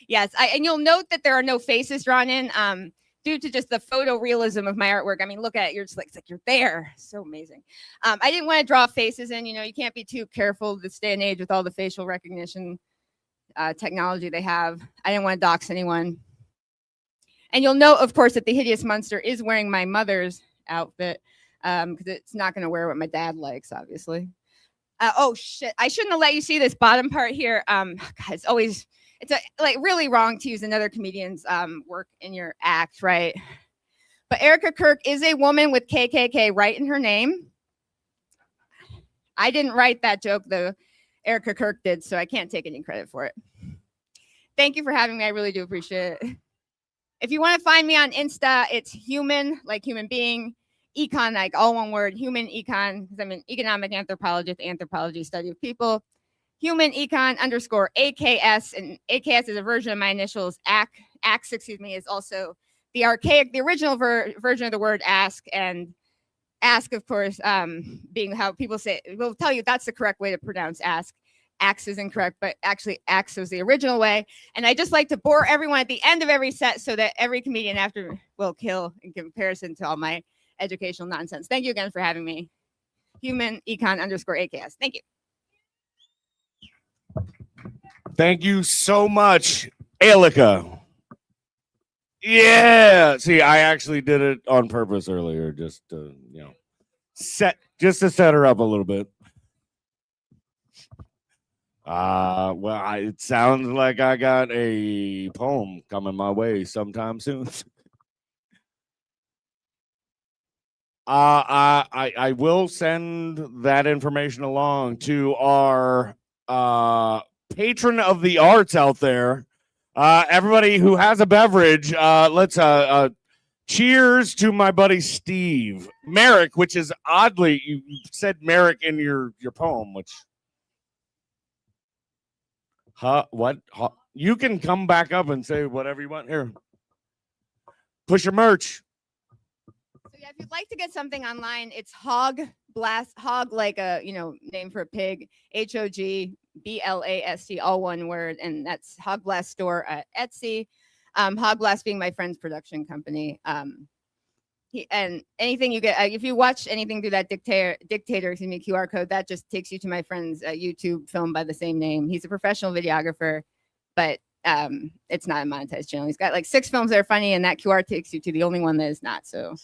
Yes, and you'll note that there are no faces drawn in due to just the photorealism of my artwork. I mean, look at it. You're just like, it's like you're there. So amazing. I didn't want to draw faces in. You know, you can't be too careful this day and age with all the facial recognition technology they have. I didn't want to dox anyone. And you'll note, of course, that the hideous monster is wearing my mother's outfit because it's not going to wear what my dad likes, obviously. Oh shit! I shouldn't have let you see this bottom part here. God, it's like really wrong to use another comedian's work in your act, right? But Erica Kirk is a woman with KKK right in her name. I didn't write that joke though. Erica Kirk did, so I can't take any credit for it. Thank you for having me. I really do appreciate it. If you want to find me on Insta, it's human, like human being, econ, like all one word, human econ, because I'm an economic anthropologist, anthropology study of people. Human econ _ AKS, and AKS is a version of my initials. Ax, is also the original version of the word ask, and ask, of course, being how people say, will tell you that's the correct way to pronounce ask. Axe is incorrect, but actually axe was the original way. And I just like to bore everyone at the end of every set so that every comedian after will kill in comparison to all my educational nonsense. Thank you again for having me. Human econ _ AKS. Thank you. Thank you so much, Ailica. Yeah. See, I actually did it on purpose earlier, just to, to set her up a little bit. Well, it sounds like I got a poem coming my way sometime soon. I will send that information along to our patron of the arts out there. Everybody who has a beverage, let's cheers to my buddy Steve Merrick, which is oddly you said Merrick in your poem, which. What? You can come back up and say whatever you want here. Push your merch. So yeah, if you'd like to get something online, it's Hog like a name for a pig. HOGBLAST, all one word, and that's Hog Blast store at Etsy. Hog Blast being my friend's production company. And anything you get, if you watch anything through that dictator QR code, that just takes you to my friend's YouTube film by the same name. He's a professional videographer, but it's not a monetized channel. He's got like 6 films that are funny, and that QR takes you to the only one that is not. So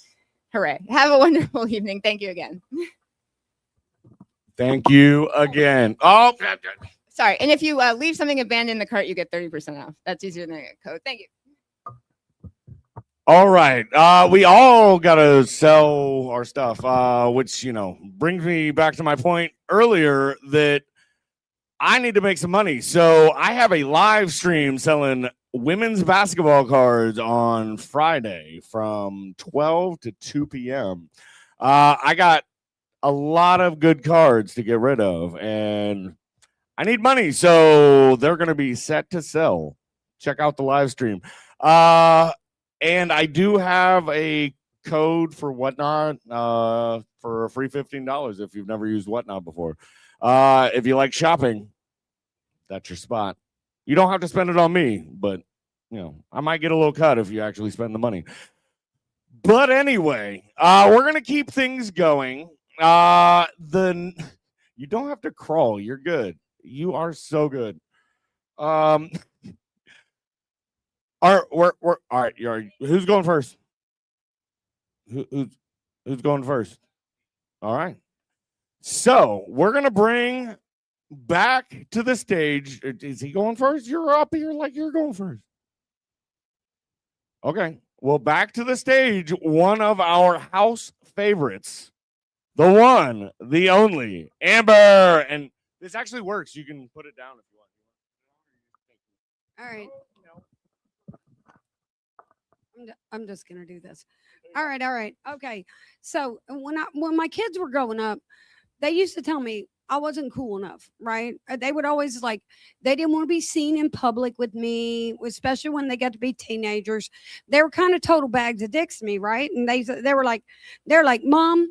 Hooray. Have a wonderful evening. Thank you again. Thank you again. Oh, Sorry. And if you leave something abandoned in the cart, you get 30% off. That's easier than a code. Thank you. all right. We all got to sell our stuff, which, brings me back to my point earlier that I need to make some money. So I have a live stream selling women's basketball cards on Friday from 12 to 2 p.m. I got a lot of good cards to get rid of, and I need money. So they're going to be set to sell. Check out the live stream. And I do have a code for Whatnot for a free $15 if you've never used Whatnot before. If you like shopping, that's your spot. You don't have to spend it on me, but I might get a little cut if you actually spend the money. But anyway, we're gonna keep things going. You don't have to crawl. You're good. You are so good. All right. Who's going first? Who's going first? All right. So we're gonna bring back to the stage. Is he going first? You're up here like you're going first. Okay. Well, back to the stage, one of our house favorites, the one, the only, Amber. And this actually works. You can put it down if you want. All right. I'm just gonna do this. All right. Okay. So when my kids were growing up, they used to tell me I wasn't cool enough, right? They would always they didn't want to be seen in public with me, especially when they got to be teenagers. They were kind of total bags of dicks to me, right? And they're like, Mom,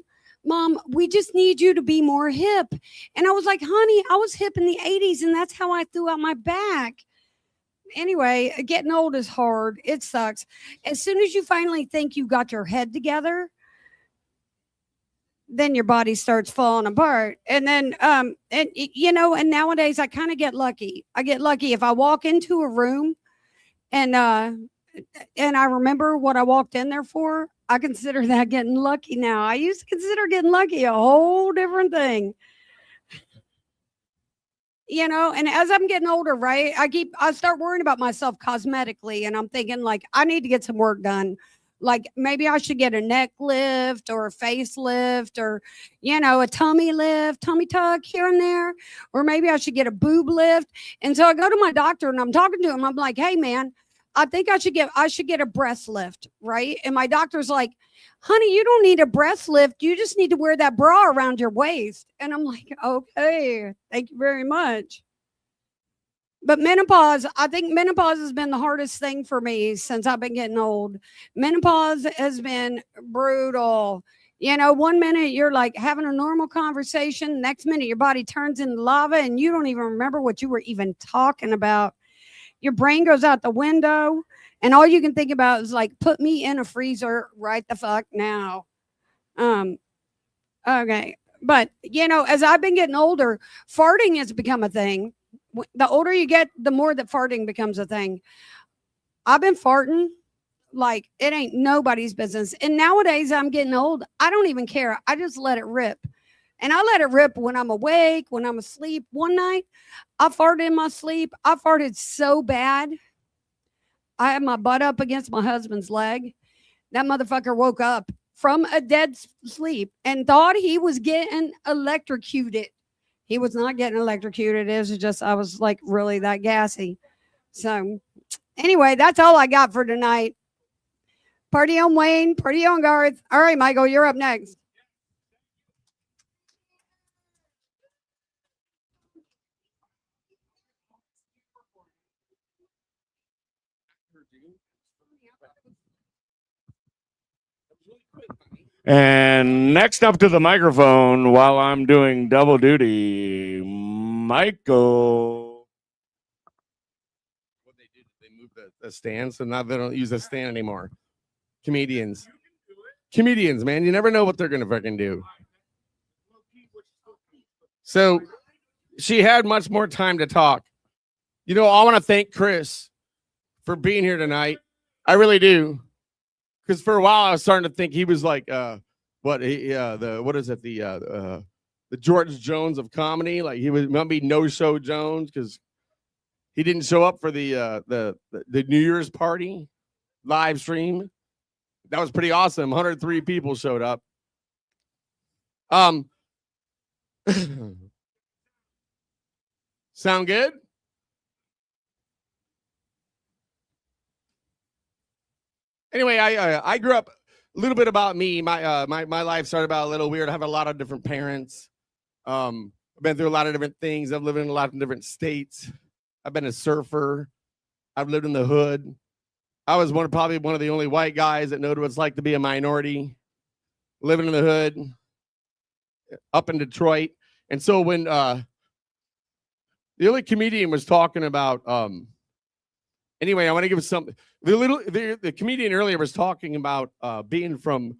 we just need you to be more hip. And I was like, honey, I was hip in the 80s, and that's how I threw out my back. Anyway, getting old is hard. It sucks. As soon as you finally think you got your head together, then your body starts falling apart. And then, and nowadays I kind of get lucky. I get lucky if I walk into a room and I remember what I walked in there for. I consider that getting lucky now. I used to consider getting lucky a whole different thing. And as I'm getting older, right, I start worrying about myself cosmetically, and I'm thinking I need to get some work done. Maybe I should get a neck lift or a facelift or, a tummy lift, tummy tuck here and there, or maybe I should get a boob lift. And so I go to my doctor and I'm talking to him. I'm like, hey man, I think I should get a breast lift. Right. And my doctor's like, honey, you don't need a breast lift. You just need to wear that bra around your waist. And I'm like, okay, thank you very much. But I think menopause has been the hardest thing for me since I've been getting old. Menopause has been brutal. 1 minute you're having a normal conversation. Next minute your body turns into lava and you don't even remember what you were even talking about. Your brain goes out the window and all you can think about is put me in a freezer right the fuck now. Okay. But, as I've been getting older, farting has become a thing. The older you get, the more that farting becomes a thing. I've been farting like it ain't nobody's business. And nowadays I'm getting old. I don't even care. I just let it rip. And I let it rip when I'm awake, when I'm asleep. One night I farted in my sleep. I farted so bad. I had my butt up against my husband's leg. That motherfucker woke up from a dead sleep and thought he was getting electrocuted. He was not getting electrocuted. It was just, I was really that gassy. So anyway, that's all I got for tonight. Party on Wayne, party on Garth. All right, Michael, you're up next. And next up to the microphone while I'm doing double duty, Michael. What they did, they moved the stand, so now they don't use a stand anymore. Comedians, man, you never know what they're gonna fucking do. So she had much more time to talk. I want to thank Chris for being here tonight. I really do. because for a while I was starting to think he was like what is it, the George Jones of comedy. Like he was might be no show Jones because he didn't show up for the New Year's party live stream. That was pretty awesome. 103 people showed up. Sound good? Anyway, I grew up a little bit about me. My life started about a little weird. I have a lot of different parents. I've been through a lot of different things. I've lived in a lot of different states. I've been a surfer. I've lived in the hood. I was probably one of the only white guys that know what it's like to be a minority, living in the hood, up in Detroit. And so when the only comedian was talking about, anyway, I want to give something. The comedian earlier was talking about being from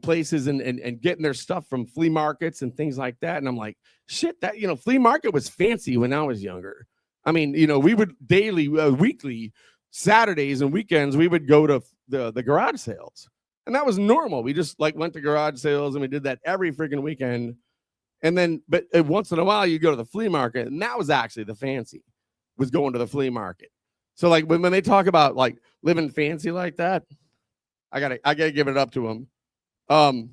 places and getting their stuff from flea markets and things like that. And I'm like, shit, that, flea market was fancy when I was younger. I mean, we would daily, weekly, Saturdays and weekends, we would go to the garage sales. And that was normal. We just like went to garage sales and we did that every freaking weekend. And then, but once in a while you go to the flea market, and that was actually the fancy, was going to the flea market. So like when they talk about like living fancy like that, I gotta give it up to them. I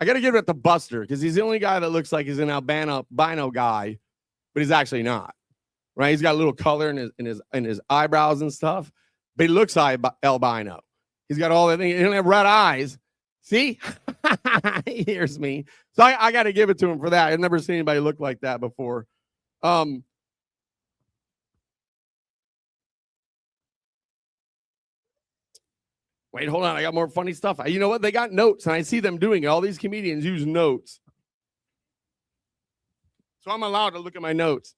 gotta give it to Buster because he's the only guy that looks like he's an albino guy, but he's actually not. Right? He's got a little color in his eyebrows and stuff, but he looks albino. He's got all that thing. He doesn't have red eyes. See, he hears me. So I got to give it to him for that. I've never seen anybody look like that before. Wait, hold on. I got more funny stuff. You know what? They got notes, and I see them doing it. All these comedians use notes. So I'm allowed to look at my notes.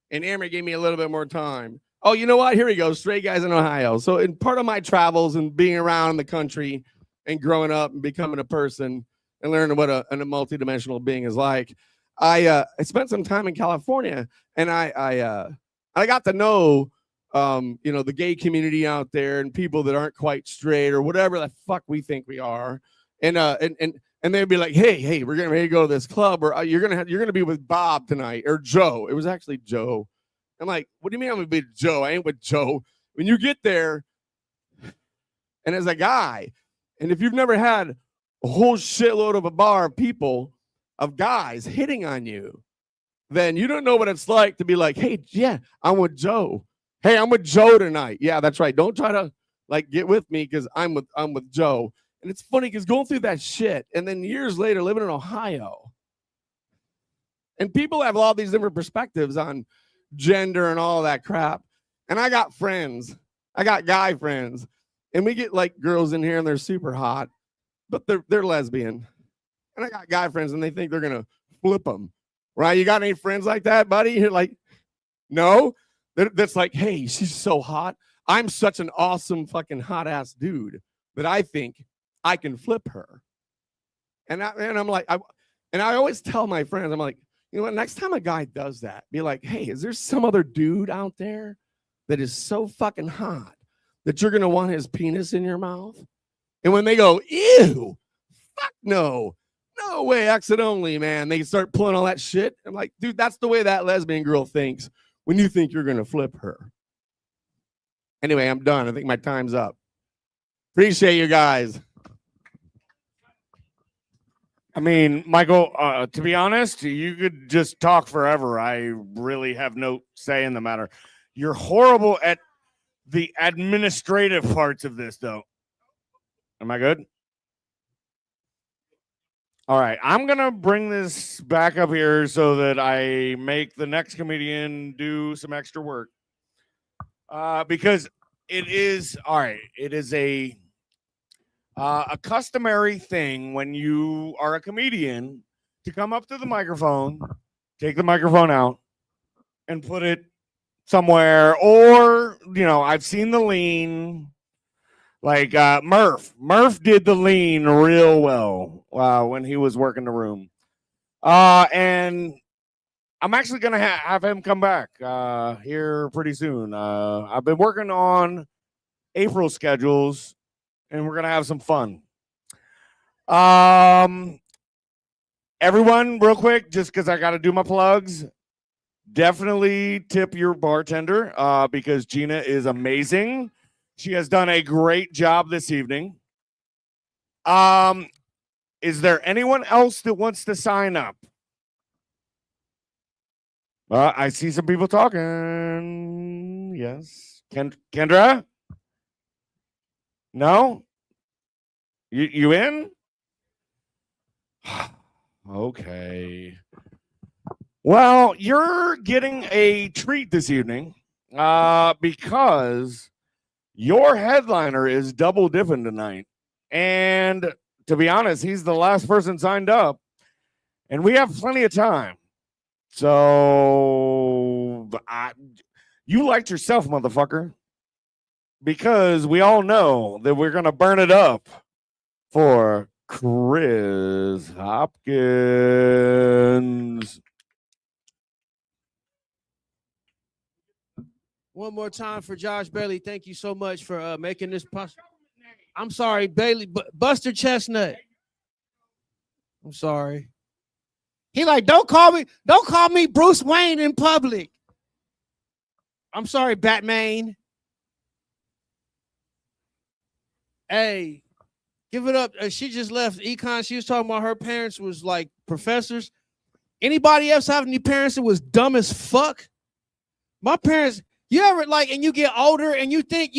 And Amber gave me a little bit more time. Oh, you know what? Here we go. Straight guys in Ohio. So in part of my travels and being around the country and growing up and becoming a person and learning what a multidimensional being is like, I spent some time in California, and I got to know the gay community out there and people that aren't quite straight or whatever the fuck we think we are. And they'd be like, hey, we're getting ready to go to this club, or you're gonna be with Bob tonight, or Joe. It was actually Joe. I'm like, what do you mean I'm gonna be with Joe? I ain't with Joe. When you get there, and as a guy, and if you've never had a whole shitload of a bar of people, of guys hitting on you, then you don't know what it's like to be like, hey, yeah, I'm with Joe. Hey, I'm with Joe tonight. Yeah, that's right. Don't try to like get with me because I'm with Joe. And it's funny because going through that shit, and then years later living in Ohio, and people have all these different perspectives on gender and all that crap. And I got friends. I got guy friends. And we get like girls in here and they're super hot, but they're lesbian. And I got guy friends and they think they're going to flip them. Right? You got any friends like that, buddy? You're like, no. That's like, hey, she's so hot. I'm such an awesome fucking hot ass dude that I think I can flip her. And I'm like, I always tell my friends, I'm like, you know what, next time a guy does that, be like, hey, is there some other dude out there that is so fucking hot that you're going to want his penis in your mouth? And when they go, ew, fuck no way, exit only, man. They start pulling all that shit. I'm like, dude, that's the way that lesbian girl thinks when you think you're going to flip her. Anyway, I'm done. I think my time's up. Appreciate you guys. I mean, Michael, to be honest, you could just talk forever. I really have no say in the matter. You're horrible at the administrative parts of this, though. Am I good? All right. I'm going to bring this back up here so that I make the next comedian do some extra work. Because it is, all right, it is a customary thing when you are a comedian to come up to the microphone, take the microphone out, and put it somewhere. Or, I've seen the lean, like Murph. Murph did the lean real well when he was working the room. And I'm actually going to have him come back here pretty soon. I've been working on April schedules, and we're gonna have some fun. Everyone, real quick, just because I got to do my plugs. Definitely tip your bartender because Gina is amazing. She has done a great job this evening. Is there anyone else that wants to sign up? I see some people talking. Yes. Kendra? No? You in? Okay. Well, you're getting a treat this evening because your headliner is double dipping tonight. And to be honest, he's the last person signed up. And we have plenty of time. So you liked yourself, motherfucker. Because we all know that we're going to burn it up for Chris Hopkins. One more time for Josh Bailey. Thank you so much for making this possible. I'm sorry, Bailey, Buster Chestnut. I'm sorry. He like, don't call me Bruce Wayne in public. I'm sorry, Batman. Hey, give it up. She just left econ. She was talking about her parents was like professors. Anybody else have any parents that was dumb as fuck? My parents. You ever like, and you get older and you think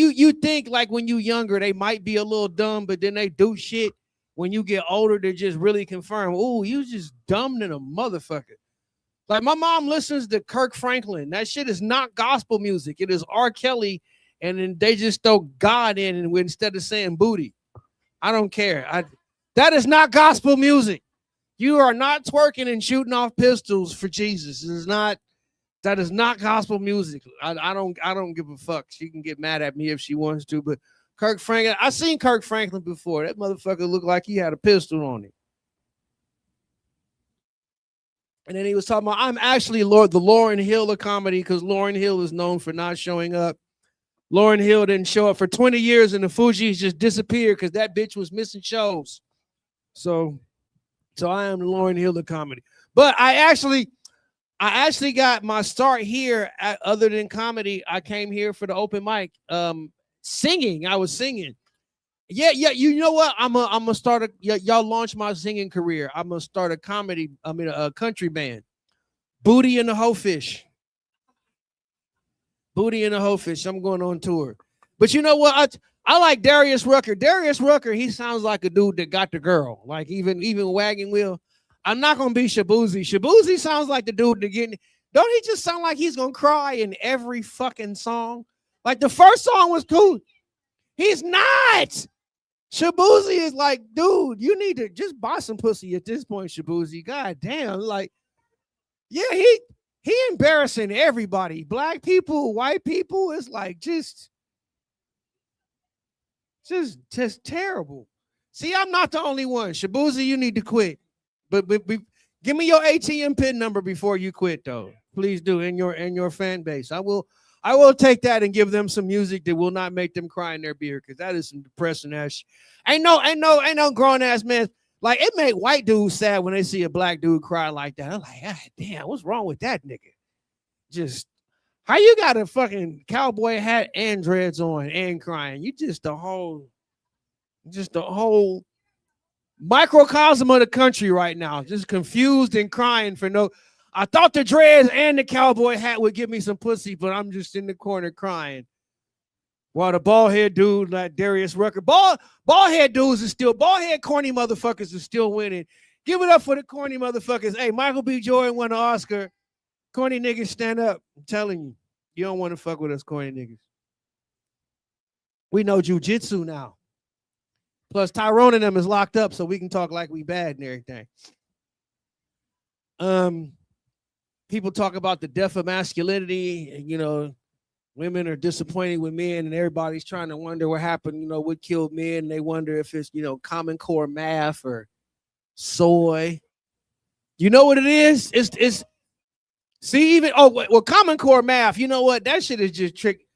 like when you younger, they might be a little dumb, but then they do shit. When you get older, they just really confirm, oh, you just dumb than a motherfucker. Like my mom listens to Kirk Franklin. That shit is not gospel music. It is R. Kelly, and then they just throw God in and instead of saying booty. I don't care. That is not gospel music. You are not twerking and shooting off pistols for Jesus. That is not gospel music. I don't give a fuck. She can get mad at me if she wants to, but Kirk Franklin, I seen Kirk Franklin before. That motherfucker looked like he had a pistol on him. And then he was talking about, I'm actually the Lauryn Hill of comedy because Lauryn Hill is known for not showing up. Lauryn Hill didn't show up for 20 years and the Fugees just disappeared because that bitch was missing shows. So I am the Lauryn Hill of comedy. But I actually got my start here other than comedy. I came here for the open mic. Singing. I was singing. Yeah. You know what? I'm gonna start y'all launch my singing career. I'm gonna start a country band. Booty and the Hoe Fish. Booty and the Hoe Fish. I'm going on tour. But you know what? I like Darius Rucker. Darius Rucker, he sounds like a dude that got the girl. Like even Wagon Wheel. I'm not gonna be Shabuzi. Shabuzi sounds like the dude that getting. Don't he just sound like he's gonna cry in every fucking song? Like the first song was cool. He's not. Shabuzi is like, dude, you need to just buy some pussy at this point, Shabuzi. God damn, like, yeah, he embarrassing everybody. Black people, white people. It's like just terrible. See, I'm not the only one. Shabuzi, you need to quit. But give me your ATM PIN number before you quit, though. Please do in your fan base. I will take that and give them some music that will not make them cry in their beer because that is some depressing ass shit. Ain't no grown ass man. Like it make white dudes sad when they see a black dude cry like that. I'm like, God damn, what's wrong with that nigga? Just how you got a fucking cowboy hat and dreads on and crying? You just the whole microcosm of the country right now, just confused and crying for no. I thought the dreads and the cowboy hat would give me some pussy, but I'm just in the corner crying. While the bald head dude like Darius Rucker, bald head dudes is still bald head corny motherfuckers are still winning. Give it up for the corny motherfuckers. Hey, Michael B. Jordan won an Oscar. Corny niggas stand up. I'm telling you, you don't want to fuck with us, corny niggas. We know jujitsu now. Plus, Tyrone and them is locked up, so we can talk like we bad and everything. People talk about the death of masculinity, and, you know, women are disappointed with men, and everybody's trying to wonder what happened, you know, what killed men. And they wonder if it's, you know, Common Core math or soy. You know what it is? It's see, even Common Core math, you know what? That shit is just trick.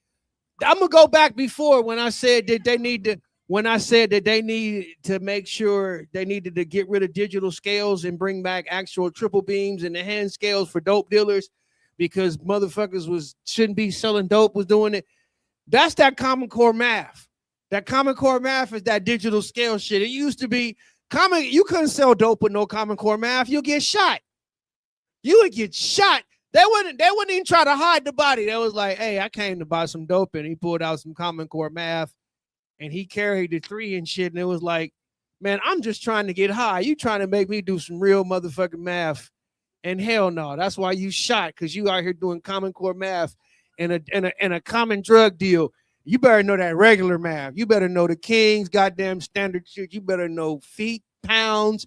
I'm gonna go back before when I said that they need to. When I said that they need to make sure they needed to get rid of digital scales and bring back actual triple beams and the hand scales for dope dealers, because motherfuckers shouldn't be selling dope, was doing it. That's that Common Core math. That Common Core math is that digital scale shit. It used to be you couldn't sell dope with no Common Core math. You'll get shot. You would get shot. They wouldn't even try to hide the body. They was like, hey, I came to buy some dope, and he pulled out some Common Core math. And he carried the 3 and shit. And it was like, man, I'm just trying to get high. You trying to make me do some real motherfucking math. And hell no. That's why you shot, because you out here doing Common Core math and a common drug deal. You better know that regular math. You better know the King's goddamn standard shit. You better know feet, pounds,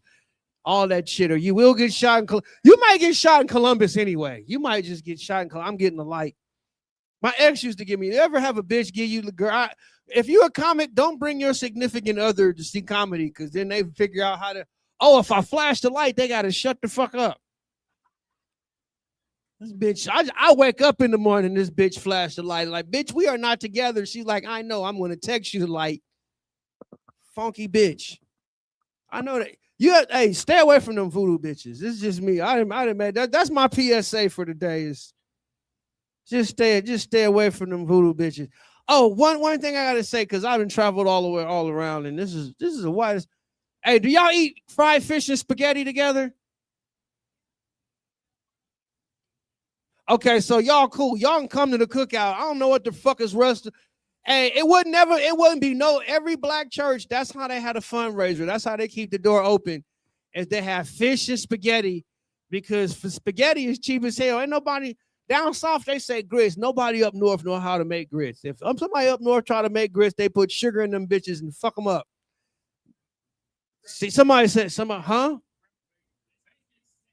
all that shit. Or you will get shot in Columbus. You might get shot in Columbus anyway. You might just get shot in Columbus. I'm getting the light. My ex used to give me, you ever have a bitch give you the girl? If you're a comic, don't bring your significant other to see comedy, because then they figure out how to, if I flash the light, they got to shut the fuck up. This bitch, I wake up in the morning, this bitch flashed the light. Like, bitch, we are not together. She's like, I know, I'm going to text you the light. Funky bitch. I know that. Hey, stay away from them voodoo bitches. This is just me. I didn't that's my PSA for today is just stay away from them voodoo bitches. Oh, one thing I gotta say, because I've been traveled all around, and this is a widest. Hey, do y'all eat fried fish and spaghetti together? Okay, so y'all cool. Y'all can come to the cookout. I don't know what the fuck is rest. Hey, it wouldn't be every black church. That's how they had a fundraiser. That's how they keep the door open, is they have fish and spaghetti, because for spaghetti is cheap as hell. Ain't nobody. Down south, they say grits. Nobody up north know how to make grits. If somebody up north try to make grits, they put sugar in them bitches and fuck them up. See, somebody said, huh?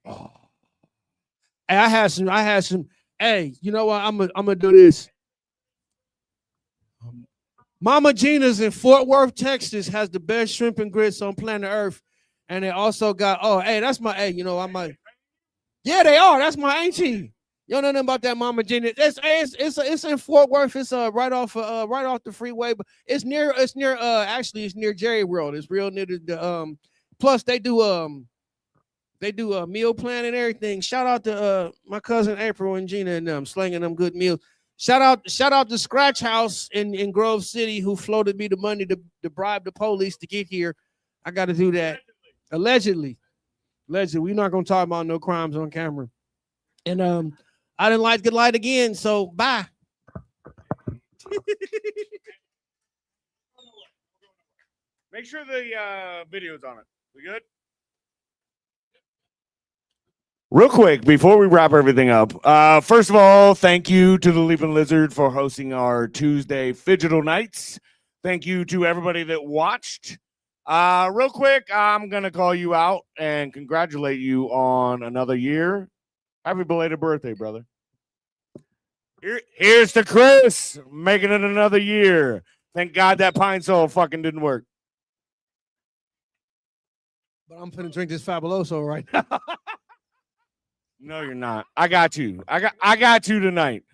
Oh. Hey, I had some. Hey, you know what? I'm gonna do this. Mama Gina's in Fort Worth, Texas, has the best shrimp and grits on planet Earth, and they also got. That's my. Hey, you know I might. Yeah, they are. That's my auntie. You don't know nothing about that Mama Gina. It's in Fort Worth. It's right off the freeway, but it's near Jerry World. It's real near the plus they do a meal plan and everything. Shout out to my cousin April and Gina and them slinging them good meals. Shout out to Scratch House in Grove City, who floated me the money to bribe the police to get here. I got to do that. Allegedly. We're not gonna talk about no crimes on camera. And I didn't like the light again, so bye. Make sure the video's on it. We good? Real quick, before we wrap everything up, first of all, thank you to the Leaping Lizard for hosting our Tuesday Phygital Nights. Thank you to everybody that watched. Real quick, I'm going to call you out and congratulate you on another year. Happy belated birthday, brother. Here's to Chris, making it another year. Thank God that Pine Sol fucking didn't work. But I'm finna drink this Fabuloso right now. No, you're not. I got you. I got you tonight.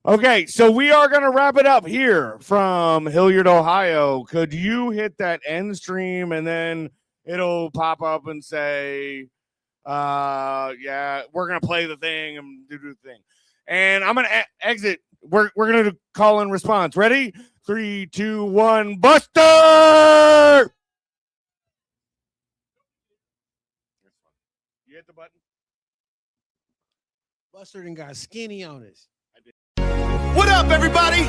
Okay, so we are going to wrap it up here from Hilliard, Ohio. Could you hit that end stream and then it'll pop up and say, yeah, we're going to play the thing and do the thing. And I'm going to exit. We're going to call and response. Ready? 3, 2, 1, Buster! You hit the button? Buster done got skinny on us. What up, everybody?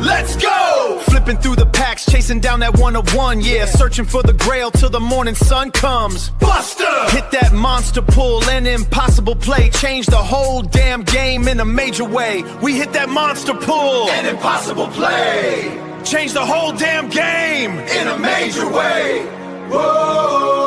Let's go! Flipping through the packs, chasing down that one of one, yeah. Searching for the grail till the morning sun comes. Buster! Hit that monster pull, an impossible play. Change the whole damn game in a major way. We hit that monster pull, an impossible play. Change the whole damn game in a major way. Whoa!